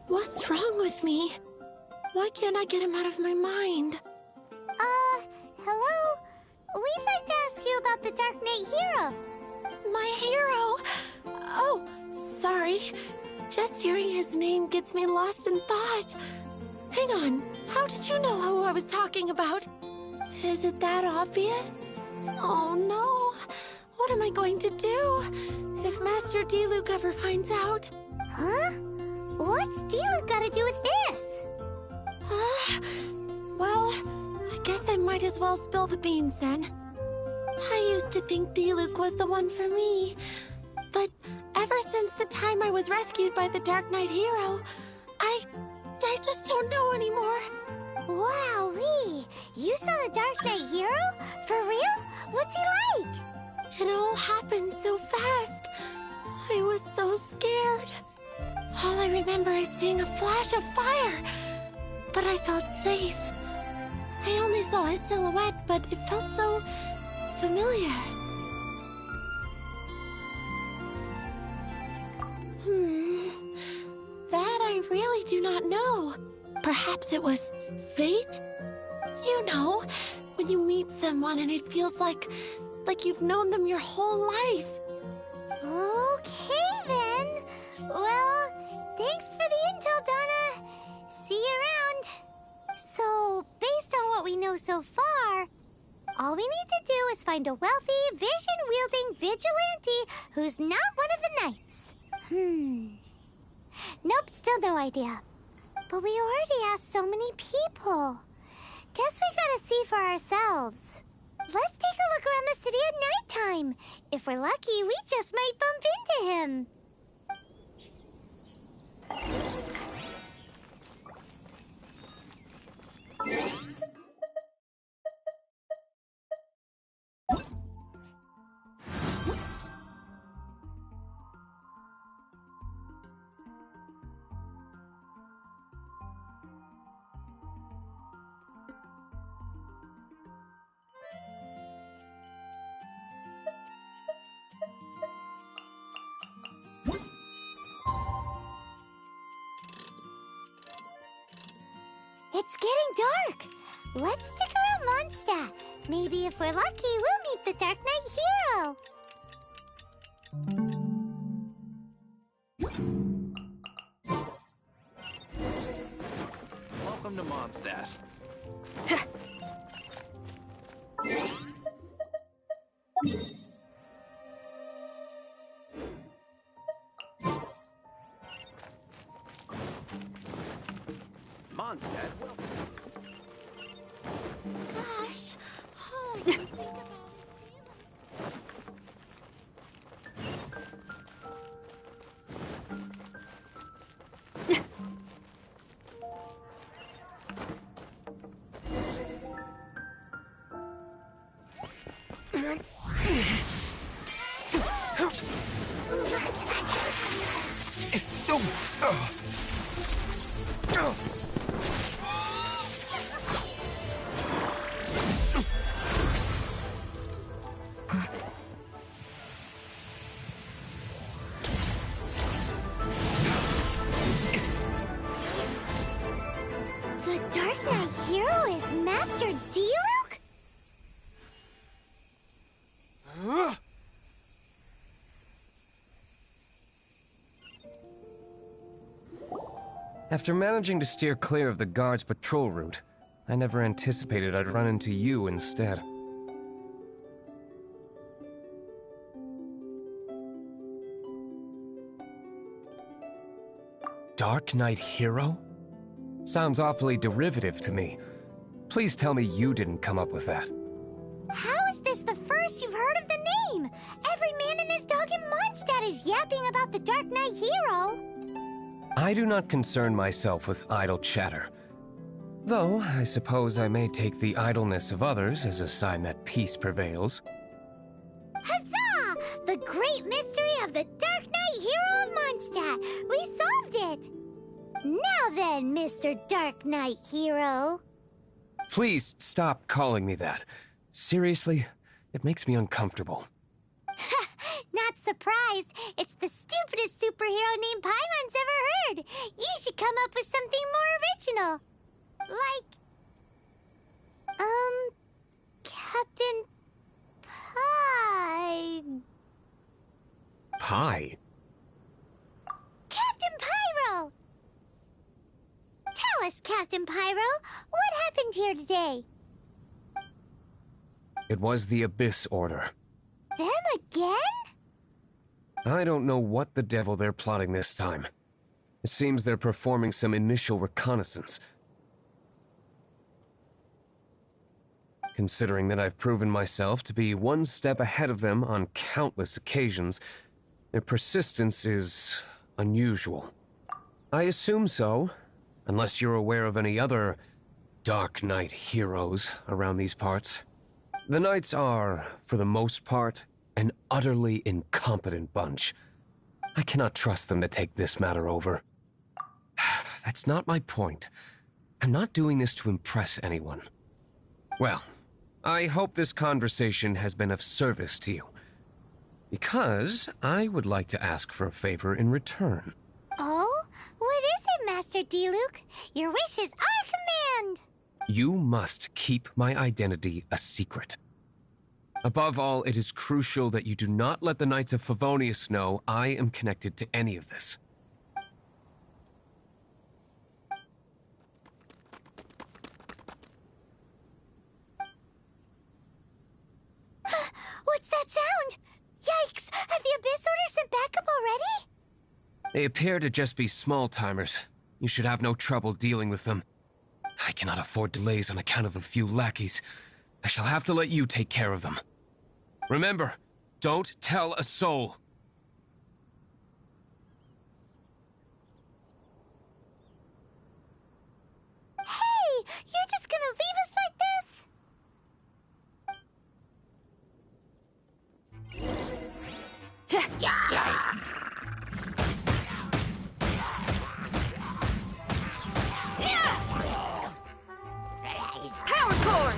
What's wrong with me? Why can't I get him out of my mind? Hello? We'd like to ask you about the Dark Knight hero. My hero? Oh, sorry. Just hearing his name gets me lost in thought. Hang on, how did you know who I was talking about? Is it that obvious? Oh no, what am I going to do if Master Diluc ever finds out? Huh? What's Diluc got to do with this? Well, I guess I might as well spill the beans then. I used to think Diluc was the one for me, but ever since the time I was rescued by the Dark Knight hero, I just don't know anymore. Wowee! You saw the Dark Knight hero? For real? What's he like? It all happened so fast. I was so scared. All I remember is seeing a flash of fire, but I felt safe. I only saw his silhouette, but it felt so familiar. That I really do not know. Perhaps it was fate? You know, when you meet someone and it feels like you've known them your whole life. Okay, then. Well, thanks for the intel, Donna. See you around. So, based on what we know so far, all we need to do is find a wealthy, vision-wielding vigilante who's not one of the knights. Nope, still no idea. But we already asked so many people. Guess we gotta see for ourselves. Let's take a look around the city at nighttime. If we're lucky, we just might bump into him. It's getting dark. Let's stick around Mondstadt. Maybe if we're lucky, we'll meet the Dark Knight hero. Welcome to Mondstadt. Mondstadt, welcome. Gosh, all I can think about After managing to steer clear of the guards' patrol route, I never anticipated I'd run into you instead. Dark Knight Hero? Sounds awfully derivative to me. Please tell me you didn't come up with that. How is this the first you've heard of the name? Every man and his dog in Mondstadt is yapping about the Dark Knight Hero. I do not concern myself with idle chatter. Though, I suppose I may take the idleness of others as a sign that peace prevails. Huzzah! The great mystery of the Dark Knight Hero of Mondstadt! We solved it! Now then, Mr. Dark Knight Hero. Please stop calling me that. Seriously, it makes me uncomfortable. Not surprised. It's the stupidest superhero name Paimon's ever heard. You should come up with something more original. Like... Captain... Pie... Pie? Captain Pyro! Tell us, Captain Pyro, what happened here today? It was the Abyss Order. Them again? I don't know what the devil they're plotting this time. It seems they're performing some initial reconnaissance. Considering that I've proven myself to be one step ahead of them on countless occasions, their persistence is unusual. I assume so, unless you're aware of any other Dark Knight heroes around these parts. The Knights are, for the most part, an utterly incompetent bunch. I cannot trust them to take this matter over. That's not my point. I'm not doing this to impress anyone. Well, I hope this conversation has been of service to you. Because I would like to ask for a favor in return. Oh? What is it, Master D-Luke? Your wish is our command! You must keep my identity a secret. Above all, it is crucial that you do not let the Knights of Favonius know I am connected to any of this. What's that sound? Yikes! Have the Abyss Order sent backup already? They appear to just be small-timers. You should have no trouble dealing with them. I cannot afford delays on account of a few lackeys. I shall have to let you take care of them. Remember, don't tell a soul. Hey! You're just gonna leave us like this? Yeah! Power core!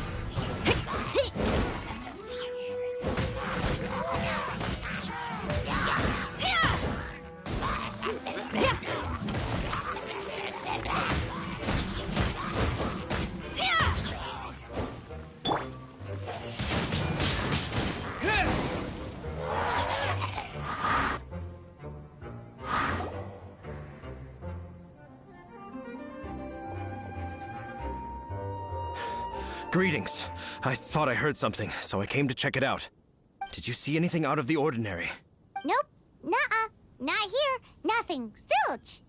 Greetings. I thought I heard something, so I came to check it out. Did you see anything out of the ordinary? Nope. Nuh-uh. Not here. Nothing. Zilch.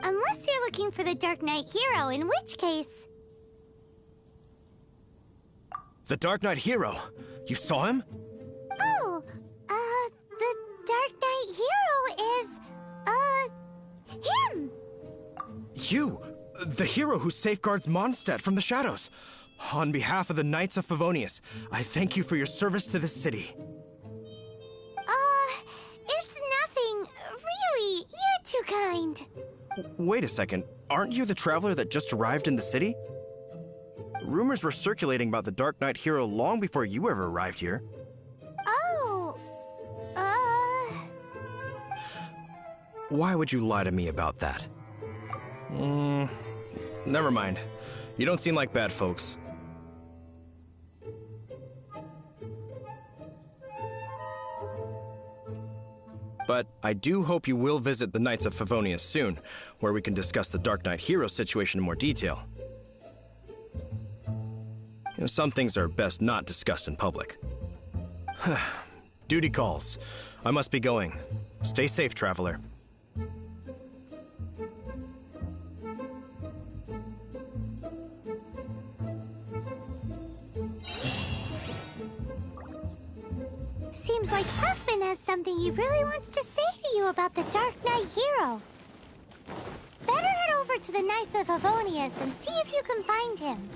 Unless you're looking for the Dark Knight Hero, in which case... The Dark Knight Hero? You saw him? Oh, the Dark Knight Hero is, him! You! The hero who safeguards Mondstadt from the shadows. On behalf of the Knights of Favonius, I thank you for your service to this city. It's nothing. Really, you're too kind. Wait a second. Aren't you the traveler that just arrived in the city? Rumors were circulating about the Dark Knight Hero long before you ever arrived here. Oh, Why would you lie to me about that? Never mind. You don't seem like bad folks. but I do hope you will visit the Knights of Favonius soon, where we can discuss the Dark Knight hero situation in more detail. Some things are best not discussed in public. Duty calls. I must be going. Stay safe, traveler. Seems like Huffman has something he really wants to say to you about the Dark Knight hero. Better head over to the Knights of Favonius and see if you can find him.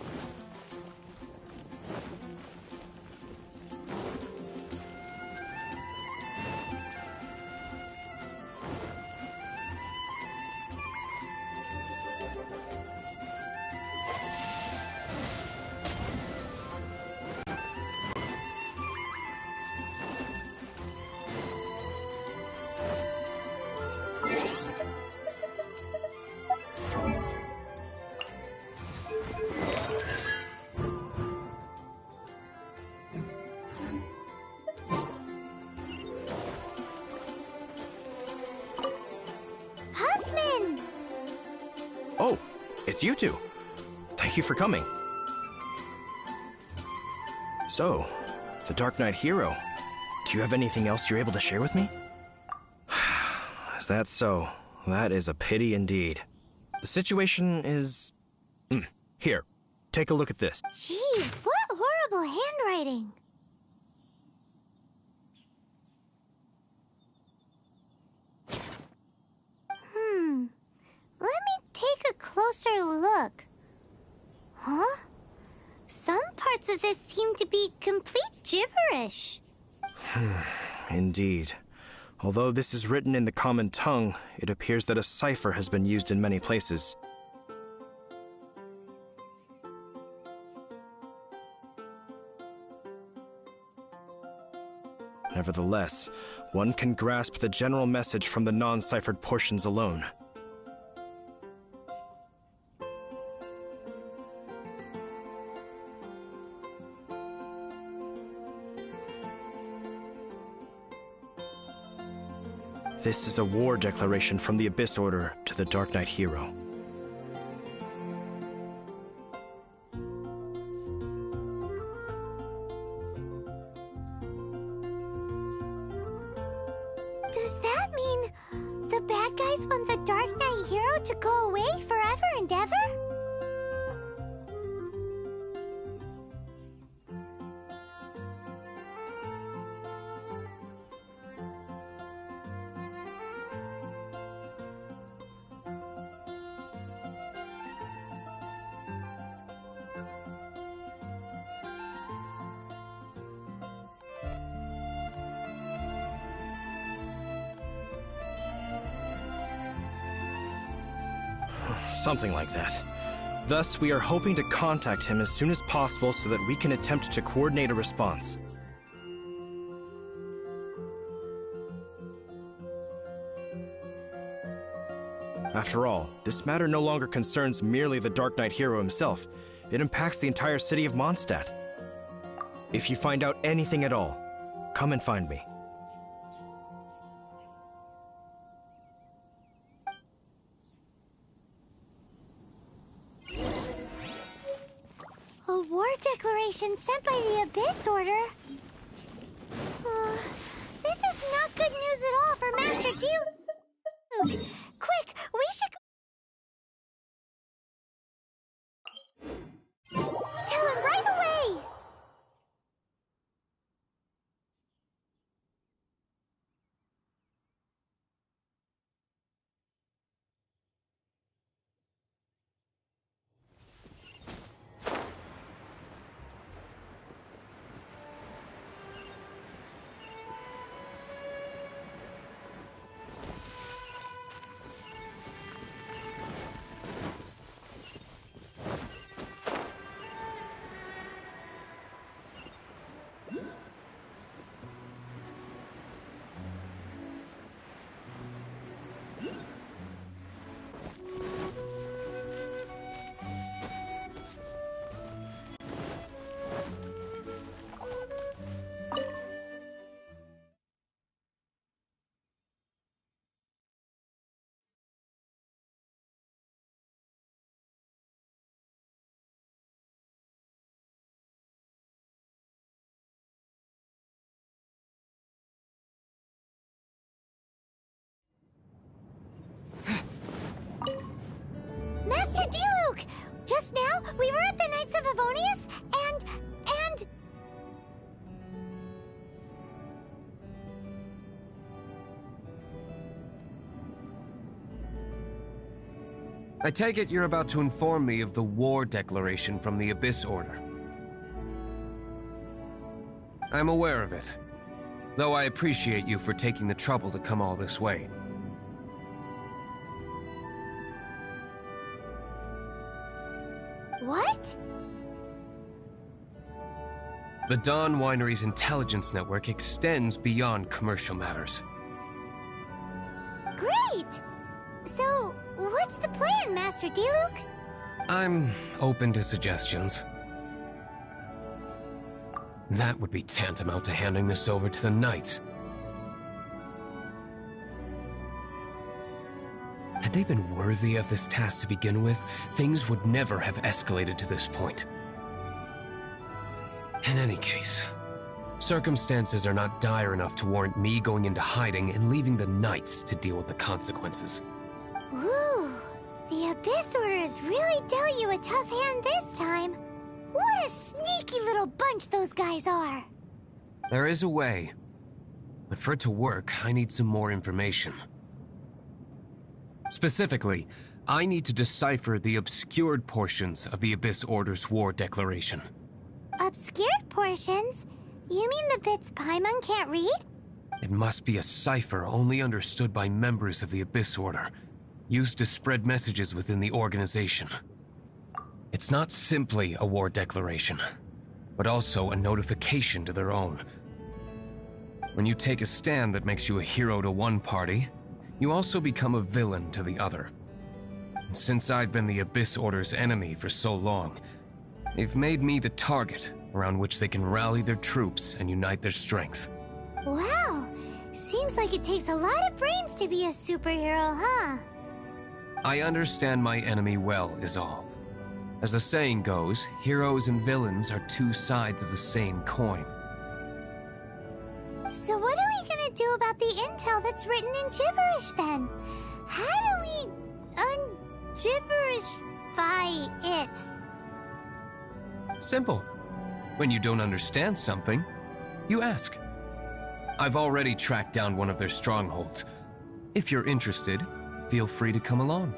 Oh, it's you two. Thank you for coming. So, the Dark Knight hero. Do you have anything else you're able to share with me? Is that so? That is a pity indeed. The situation is... Here, take a look at this. Jeez, what horrible handwriting. Let me take a closer look. Huh? Some parts of this seem to be complete gibberish. Indeed. Although this is written in the common tongue, it appears that a cipher has been used in many places. Nevertheless, one can grasp the general message from the non-ciphered portions alone. This is a war declaration from the Abyss Order to the Dark Knight hero. Does that mean the bad guys want the Dark Knight hero to go away forever and ever? Something like that. Thus, we are hoping to contact him as soon as possible so that we can attempt to coordinate a response. After all, this matter no longer concerns merely the Dark Knight hero himself. It impacts the entire city of Mondstadt. If you find out anything at all, come and find me. A war declaration sent by the Abyss Order? This is not good news at all for Master Duke! Quick, we should go... Tell him right away! Just now, we were at the Knights of Avonius, and... I take it you're about to inform me of the war declaration from the Abyss Order. I'm aware of it, though I appreciate you for taking the trouble to come all this way. What? The Dawn Winery's intelligence network extends beyond commercial matters. Great! So, what's the plan, Master Diluc? I'm open to suggestions. That would be tantamount to handing this over to the Knights. Had they been worthy of this task to begin with, things would never have escalated to this point. In any case, circumstances are not dire enough to warrant me going into hiding and leaving the Knights to deal with the consequences. Ooh, the Abyss Order has really dealt you a tough hand this time. What a sneaky little bunch those guys are. There is a way, but for it to work, I need some more information. Specifically, I need to decipher the obscured portions of the Abyss Order's war declaration. Obscured portions? You mean the bits Paimon can't read? It must be a cipher only understood by members of the Abyss Order, used to spread messages within the organization. It's not simply a war declaration, but also a notification to their own. When you take a stand that makes you a hero to one party, you also become a villain to the other. And since I've been the Abyss Order's enemy for so long, they've made me the target around which they can rally their troops and unite their strength. Wow, seems like it takes a lot of brains to be a superhero, huh? I understand my enemy well, is all. As the saying goes, heroes and villains are two sides of the same coin. So what are we gonna do about the intel that's written in gibberish then? How do we un-gibberishify it? Simple. When you don't understand something, you ask. I've already tracked down one of their strongholds. If you're interested, feel free to come along.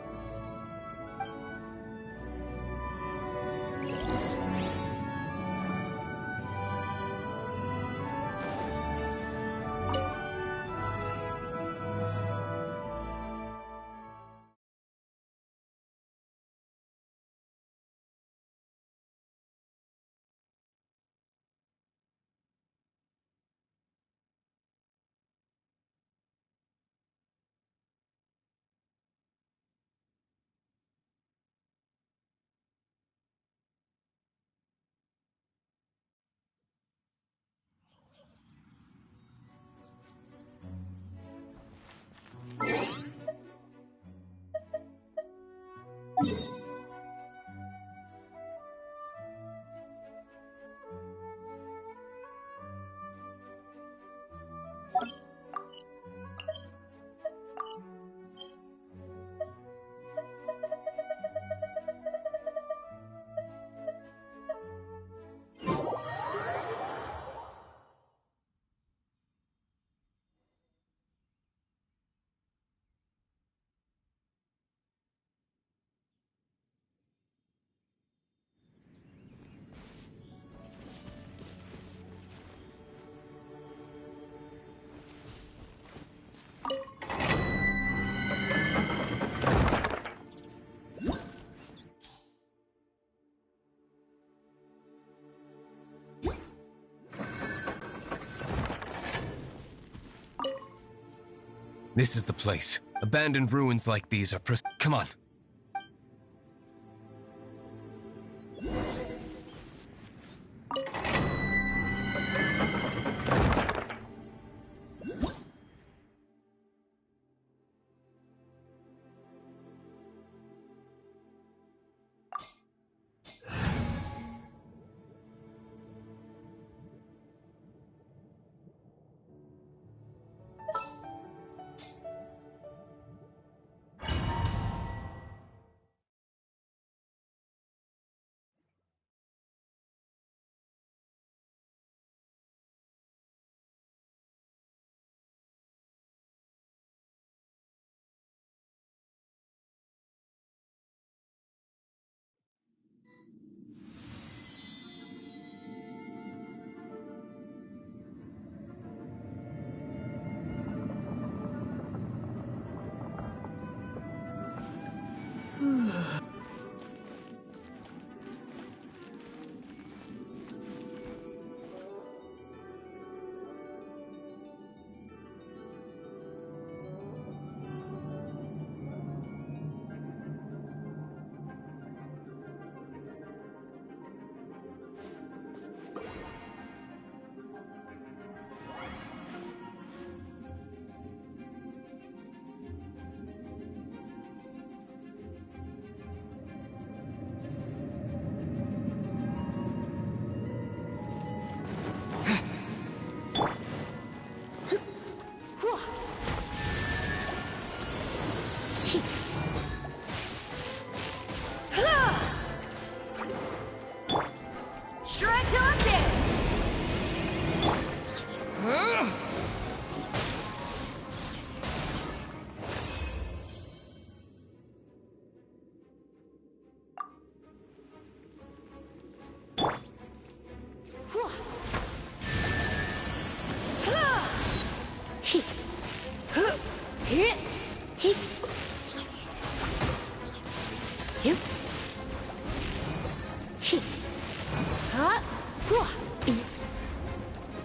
This is the place. Abandoned ruins like these are come on.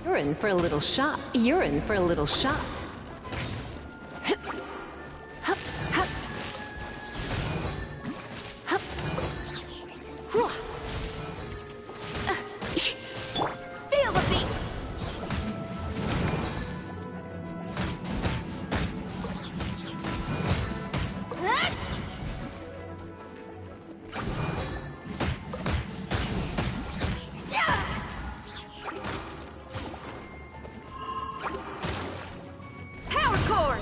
You're in for a little shot. You're in for a little shot. Feel the beat! Power chord!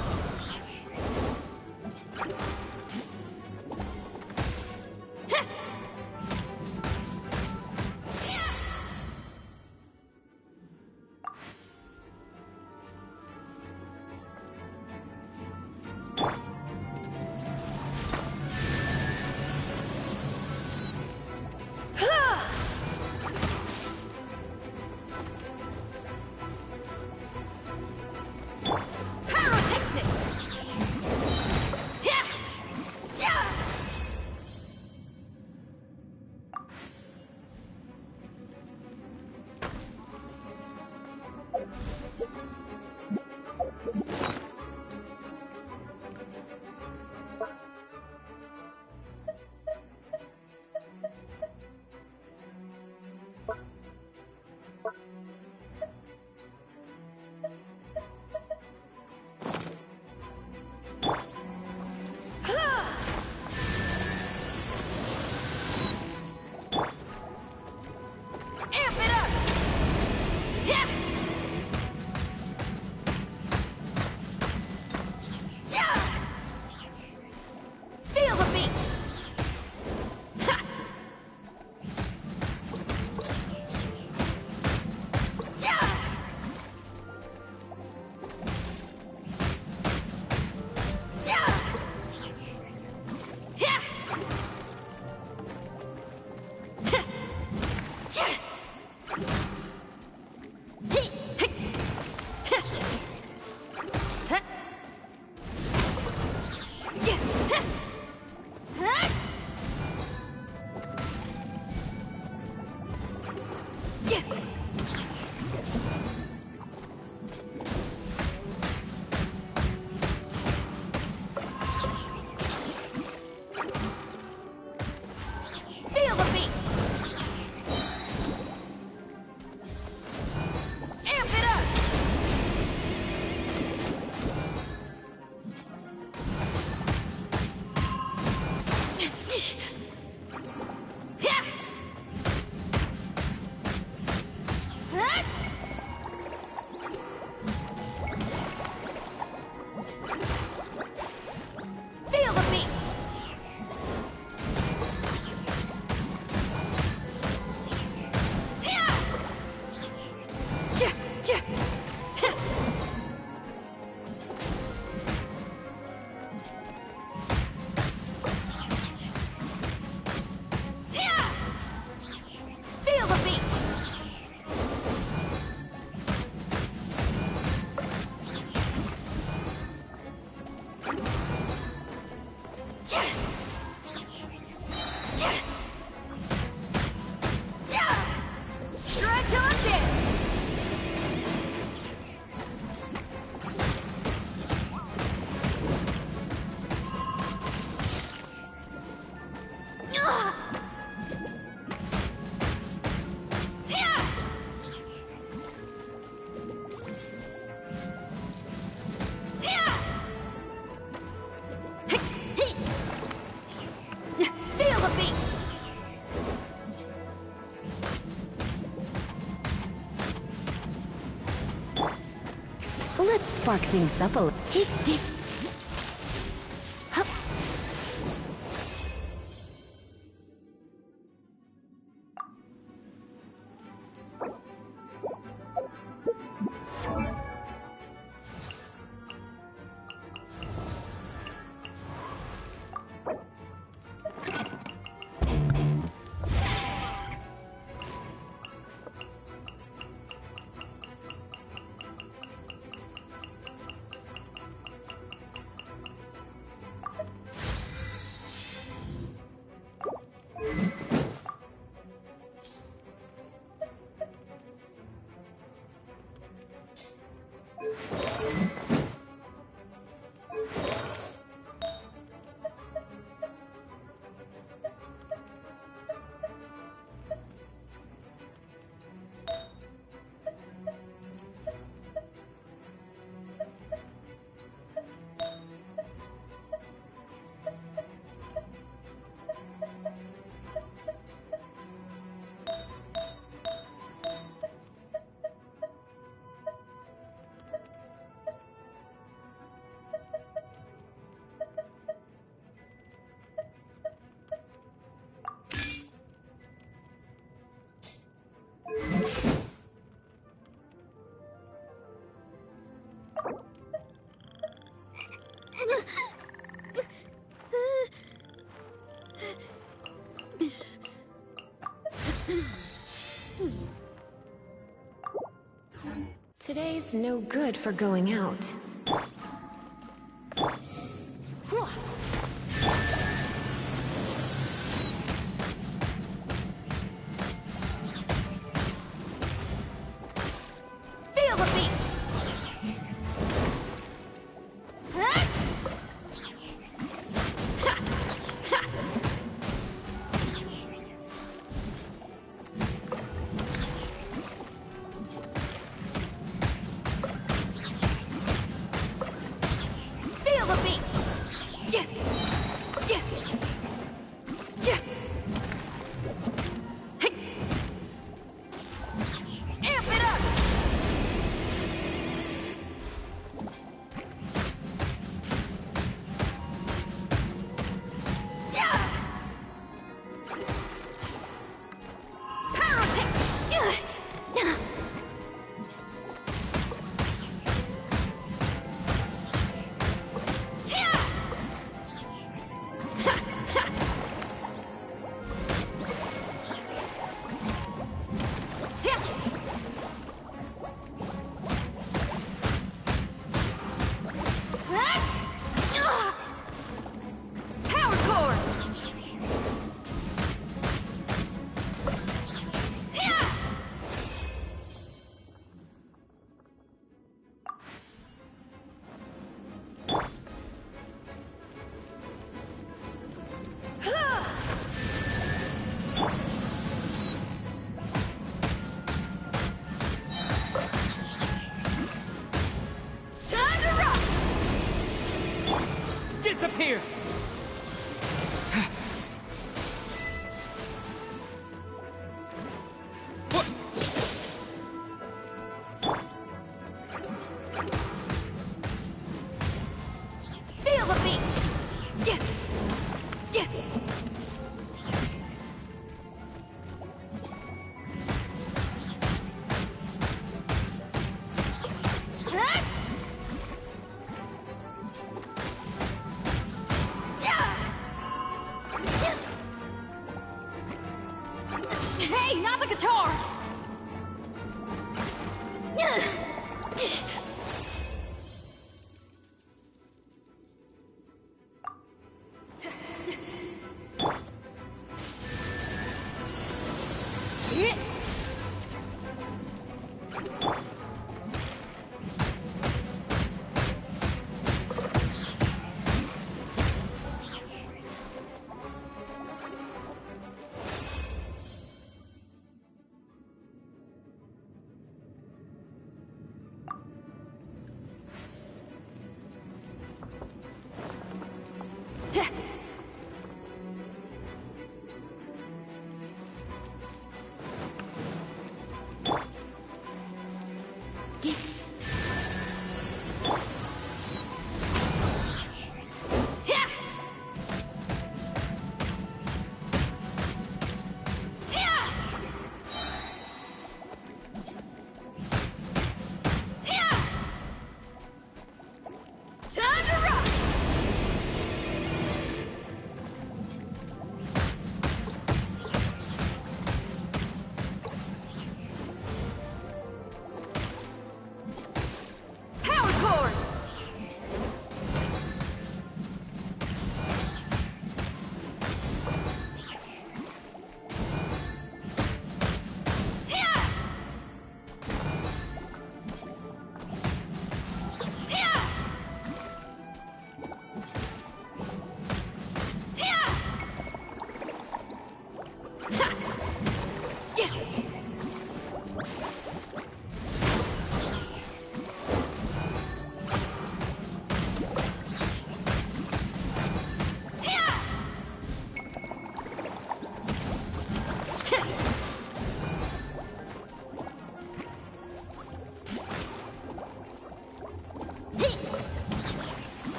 Let's spark things up a little. Today's no good for going out. Feel the beat! Feel the beat! Yeah. Yeah. Yeah. Hey. Amp it up! Yeah. Pyrotech! Yeah. Power core! Time to rock! Disappear! Feel the beat! Yeah. Yeah. Huh? Yeah. Hey, not the guitar! Time to rock! Power cord!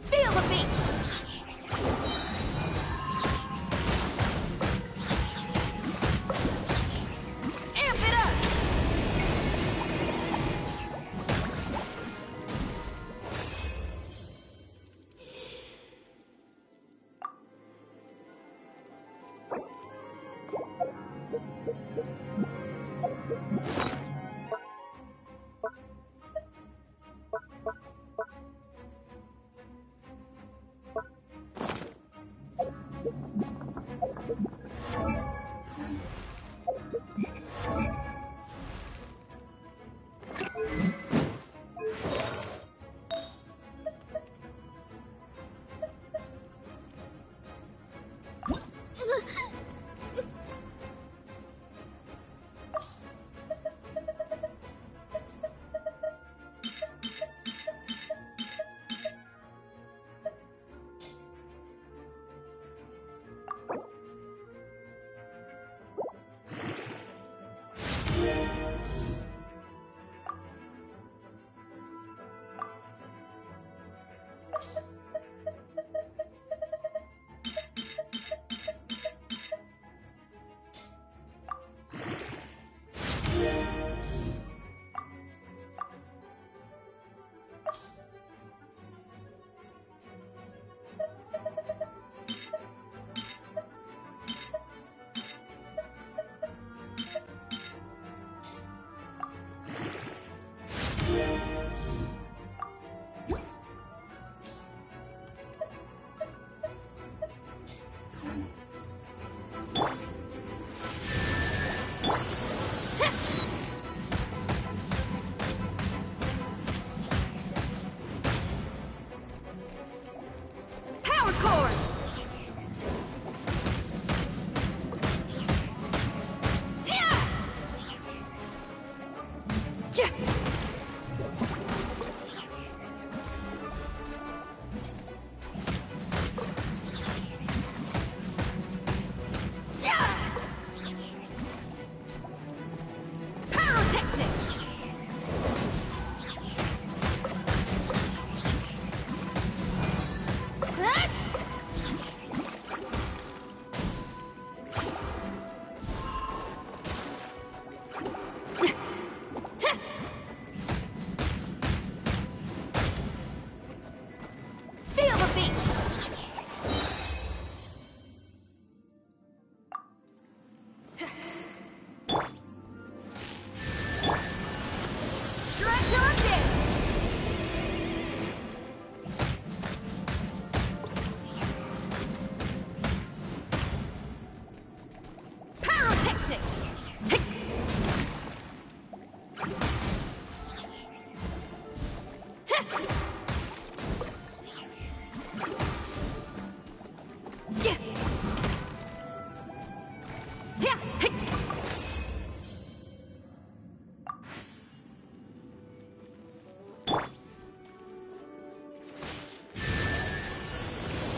Feel the beat! Amp it up!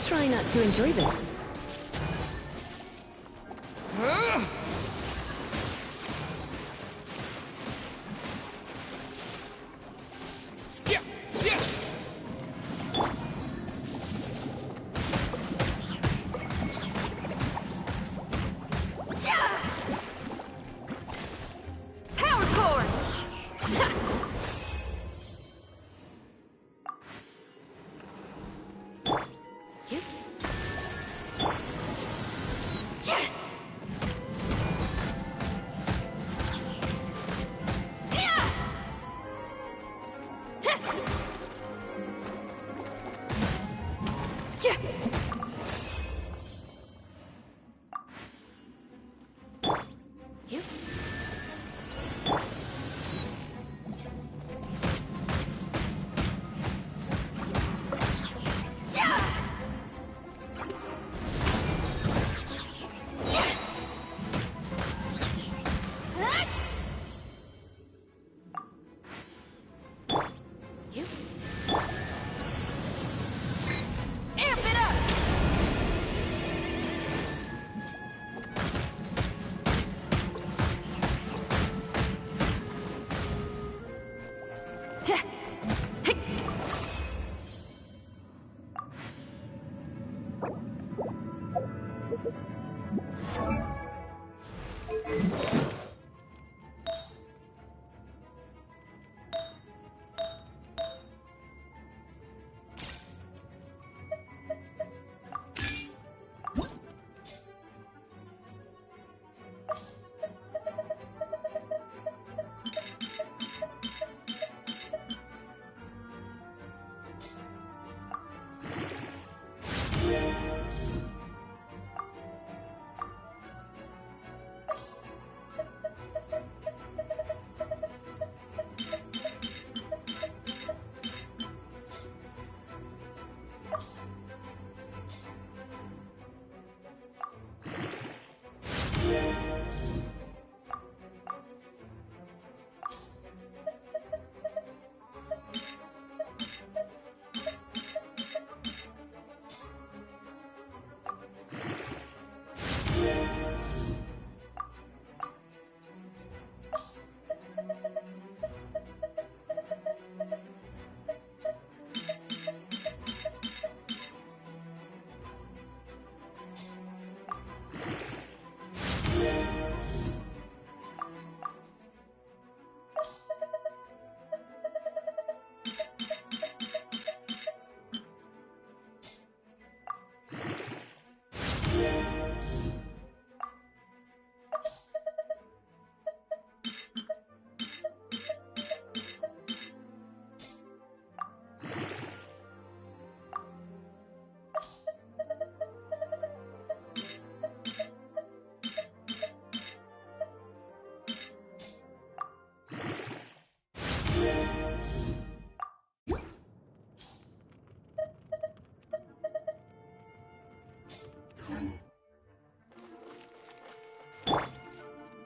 Try not to enjoy this.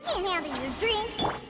Can't handle your drink.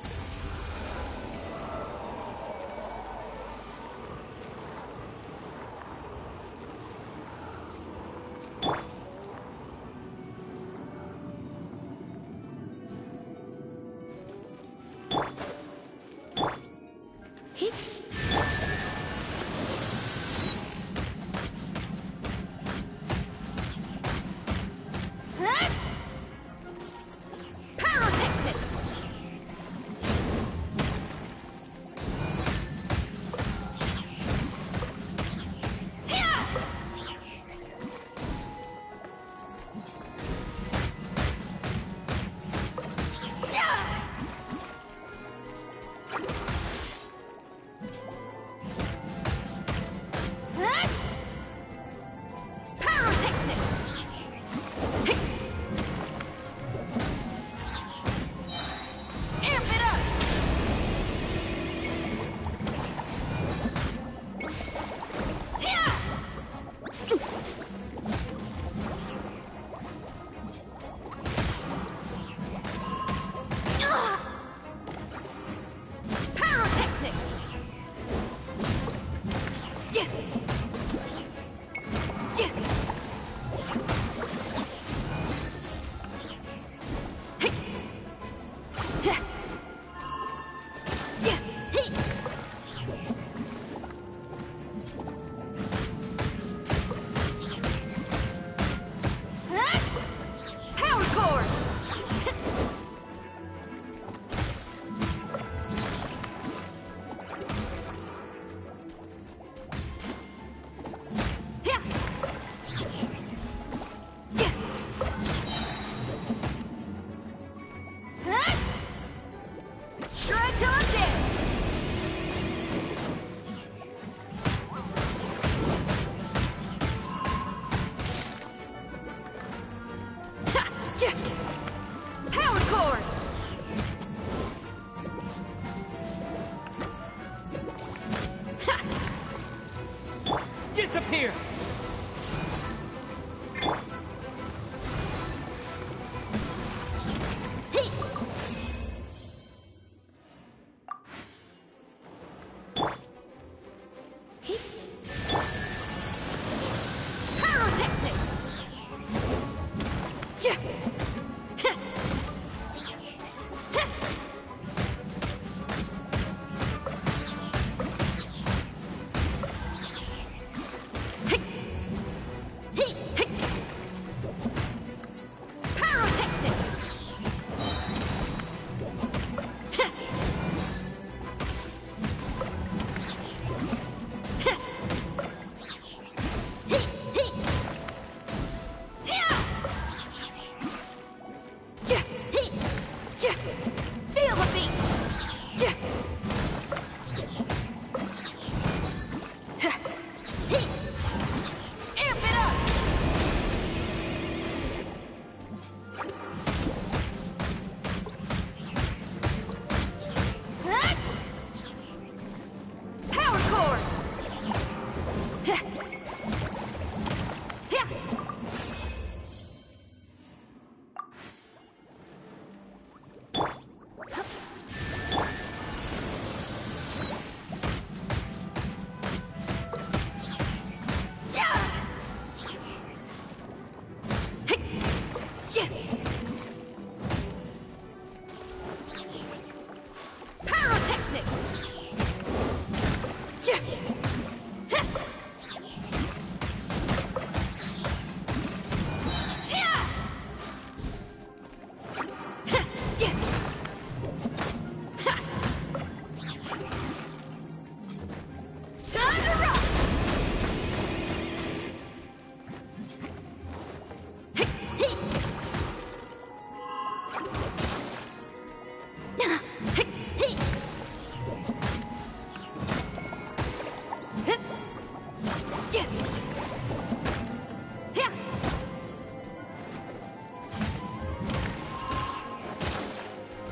till I'm dead! Power cord! Disappear! Feel the beat! Amp it up! Power cord!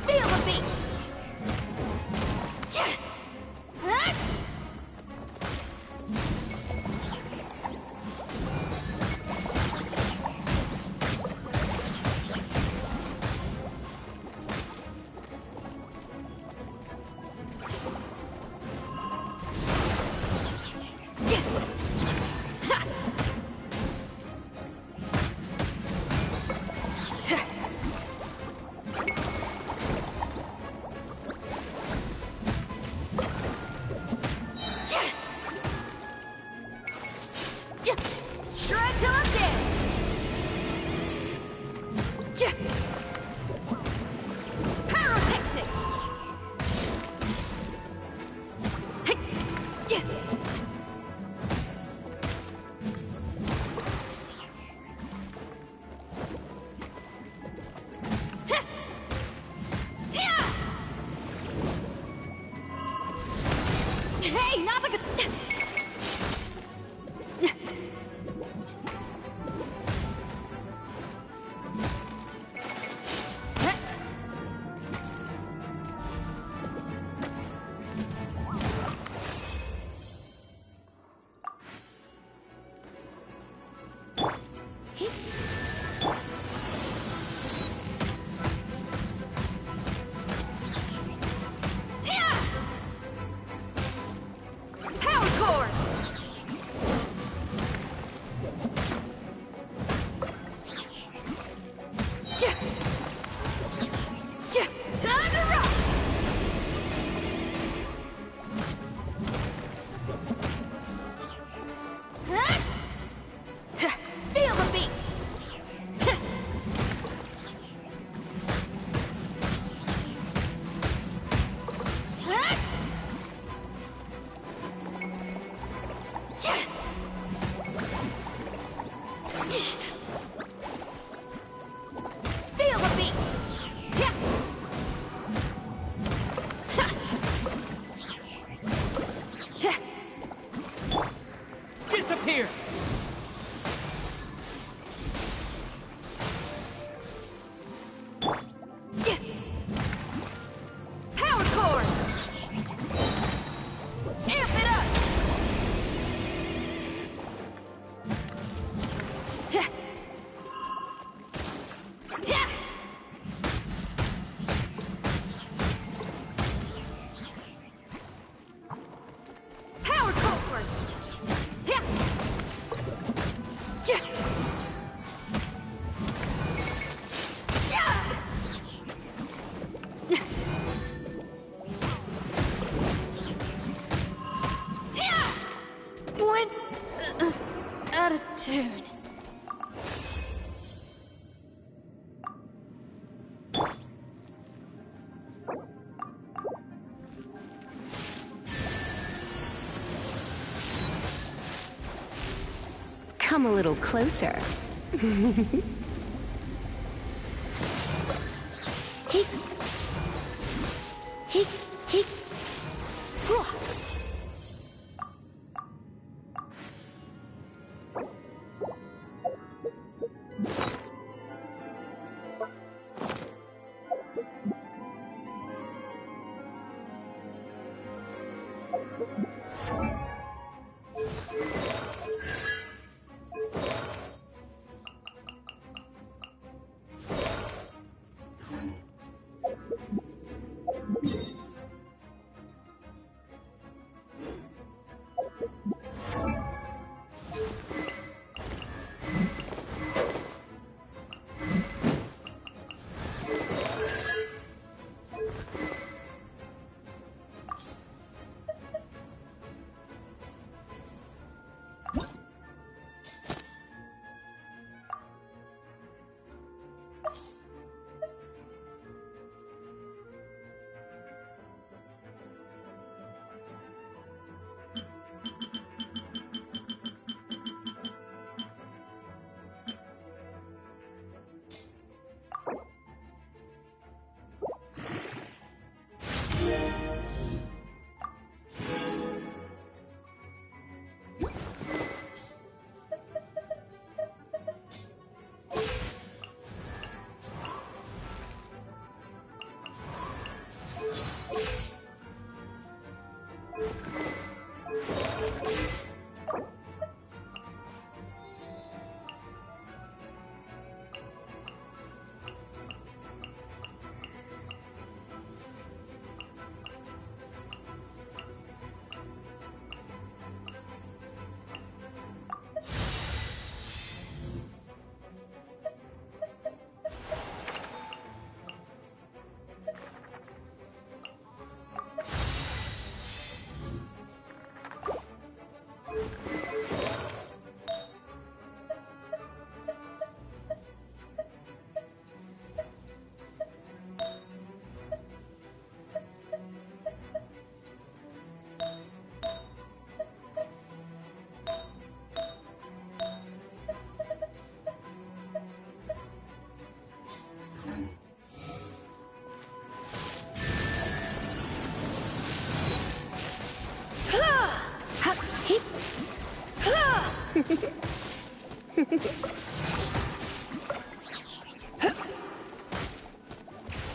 Feel the beat! Shred till I'm dead! Pyrotechnics! Hey, not like a... Power cord! tune. Come a little closer. He.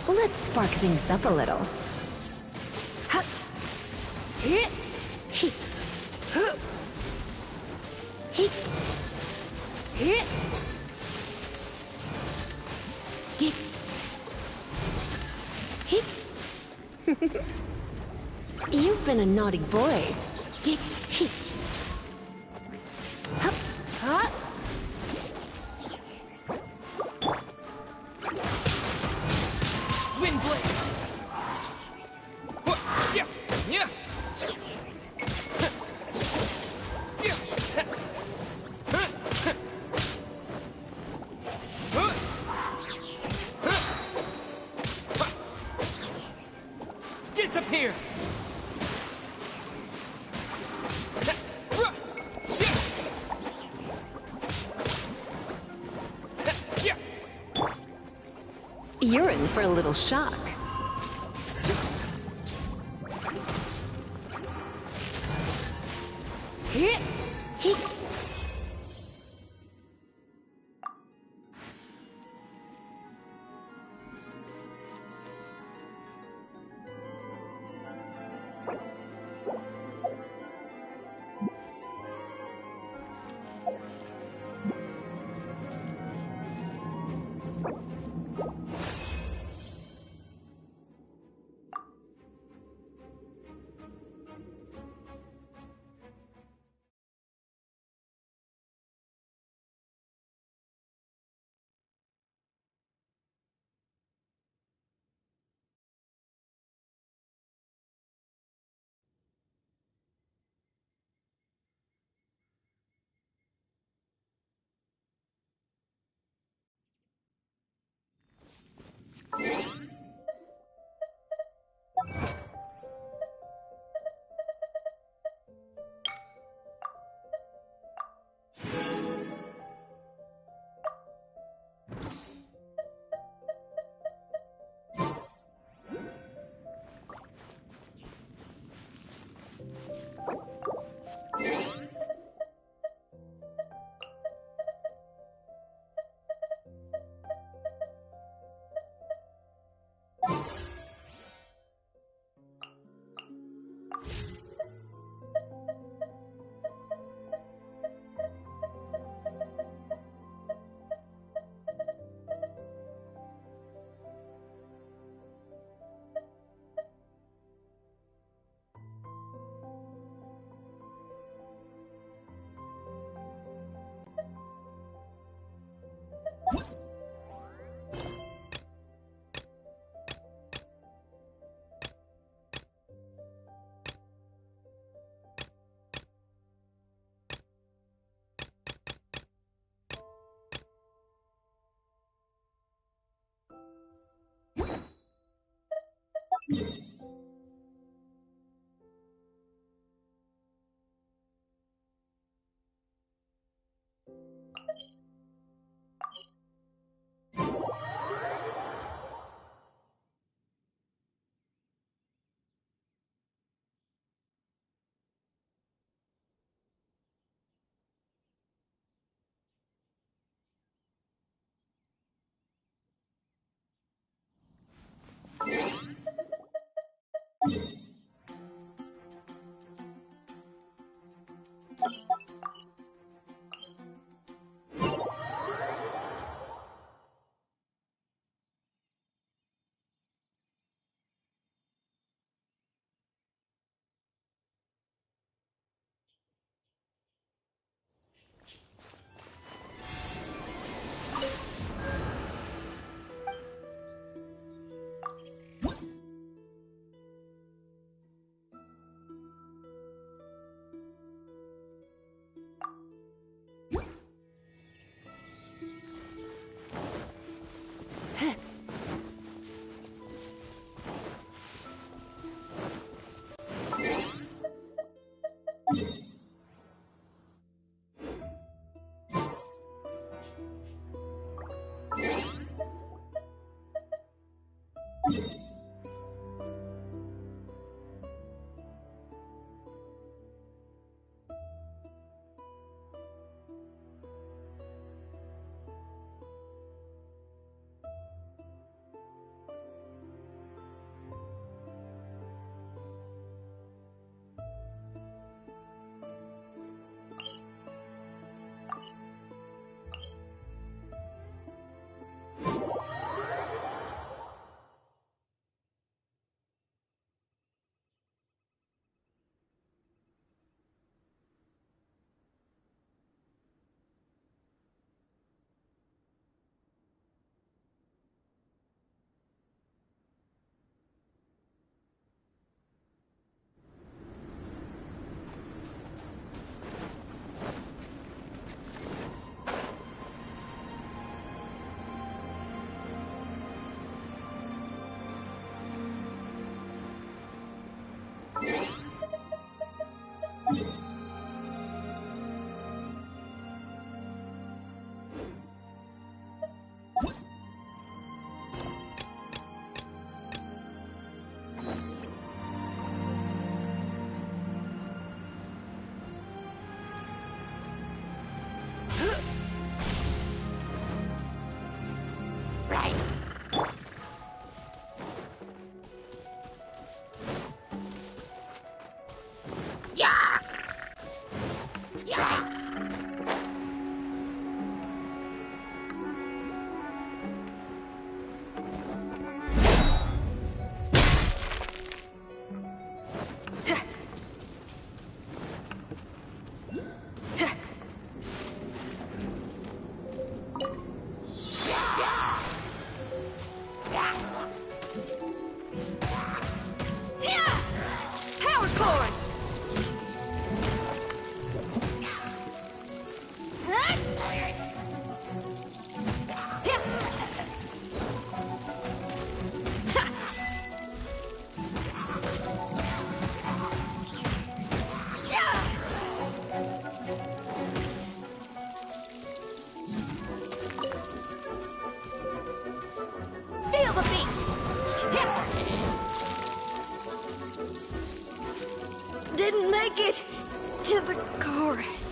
Let's spark things up a little. You've been a naughty boy. Wind blade. Yeah. Disappear. You're in for a little shock. Didn't make it to the chorus.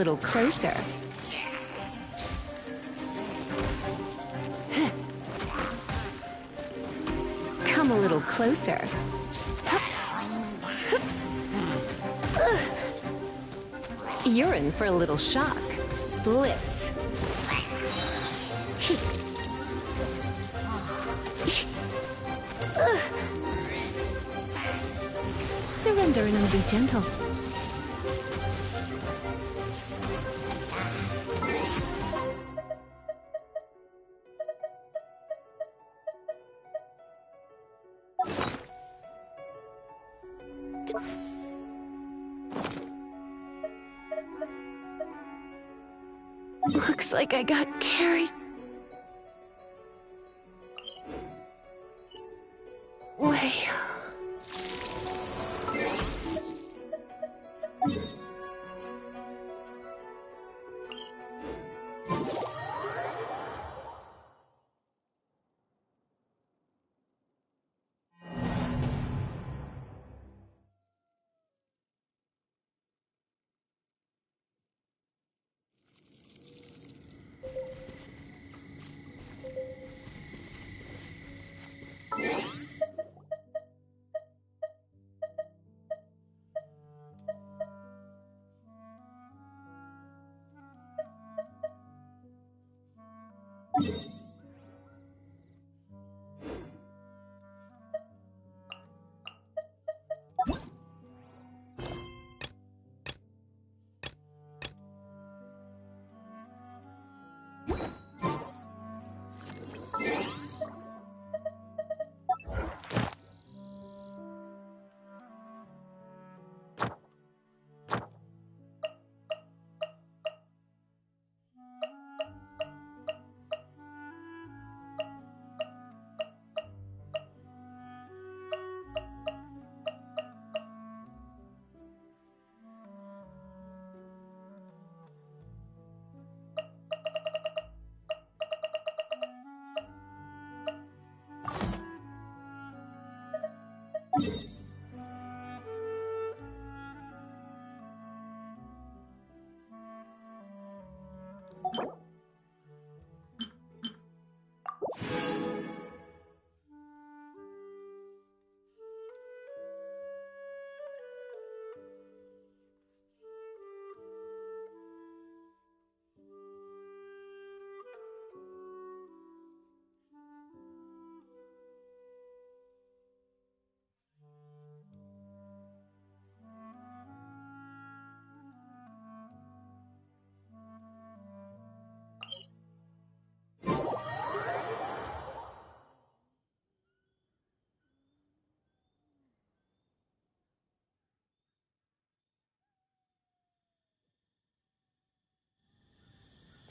little closer. Come a little closer. You're in for a little shock. Blitz. Surrender and I'll be gentle. Looks like I got carried away.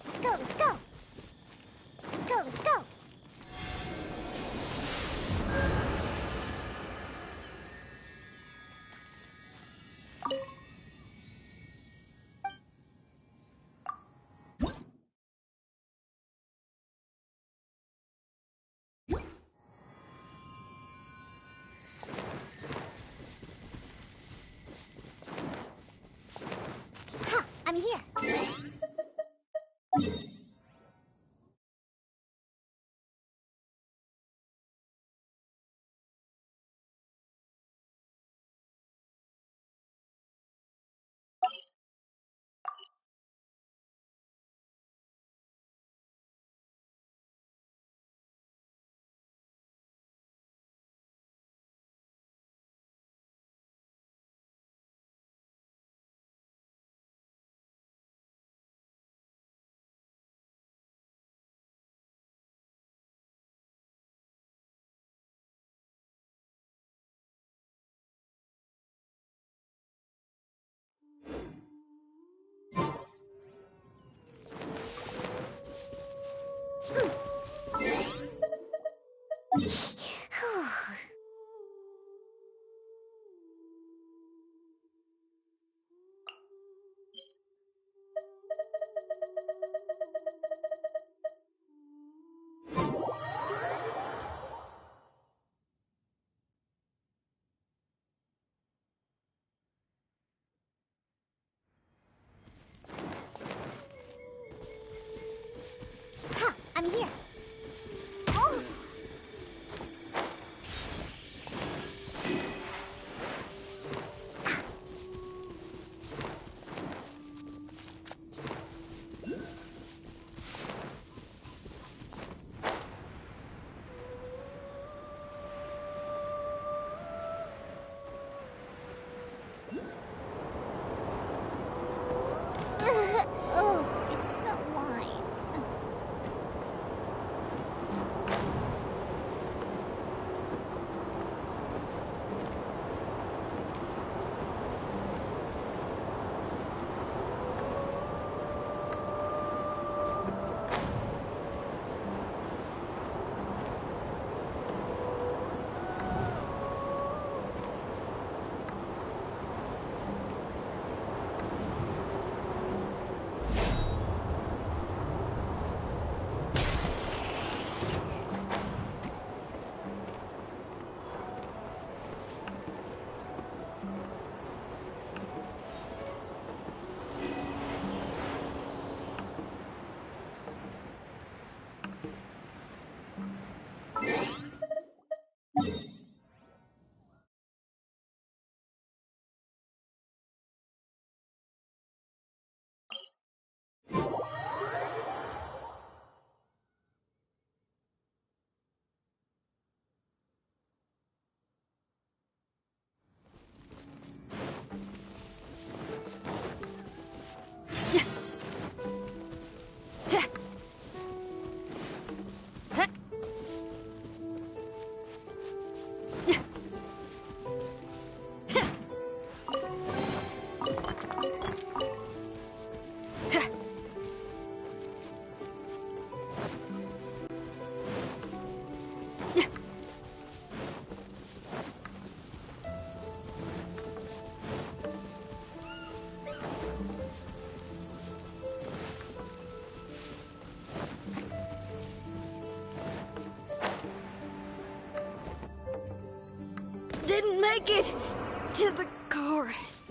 Let's go, let's go! Let's go, let's go! Ha! I'm here! I'm here. Oh! Oh, I smell wine. Didn't make it to the chorus.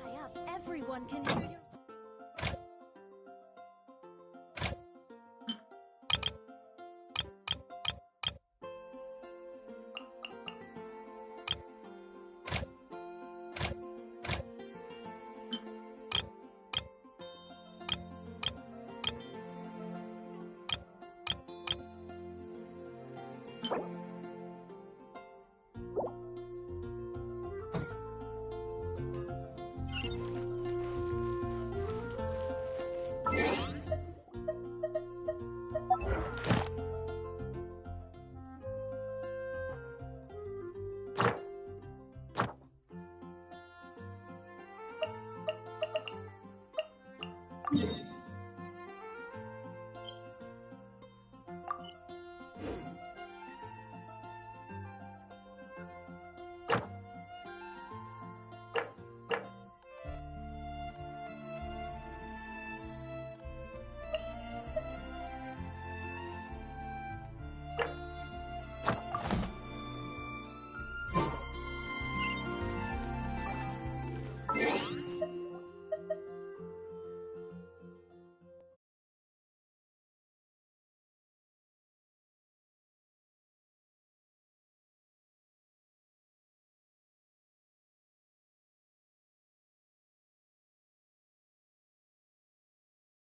High up, everyone can hear.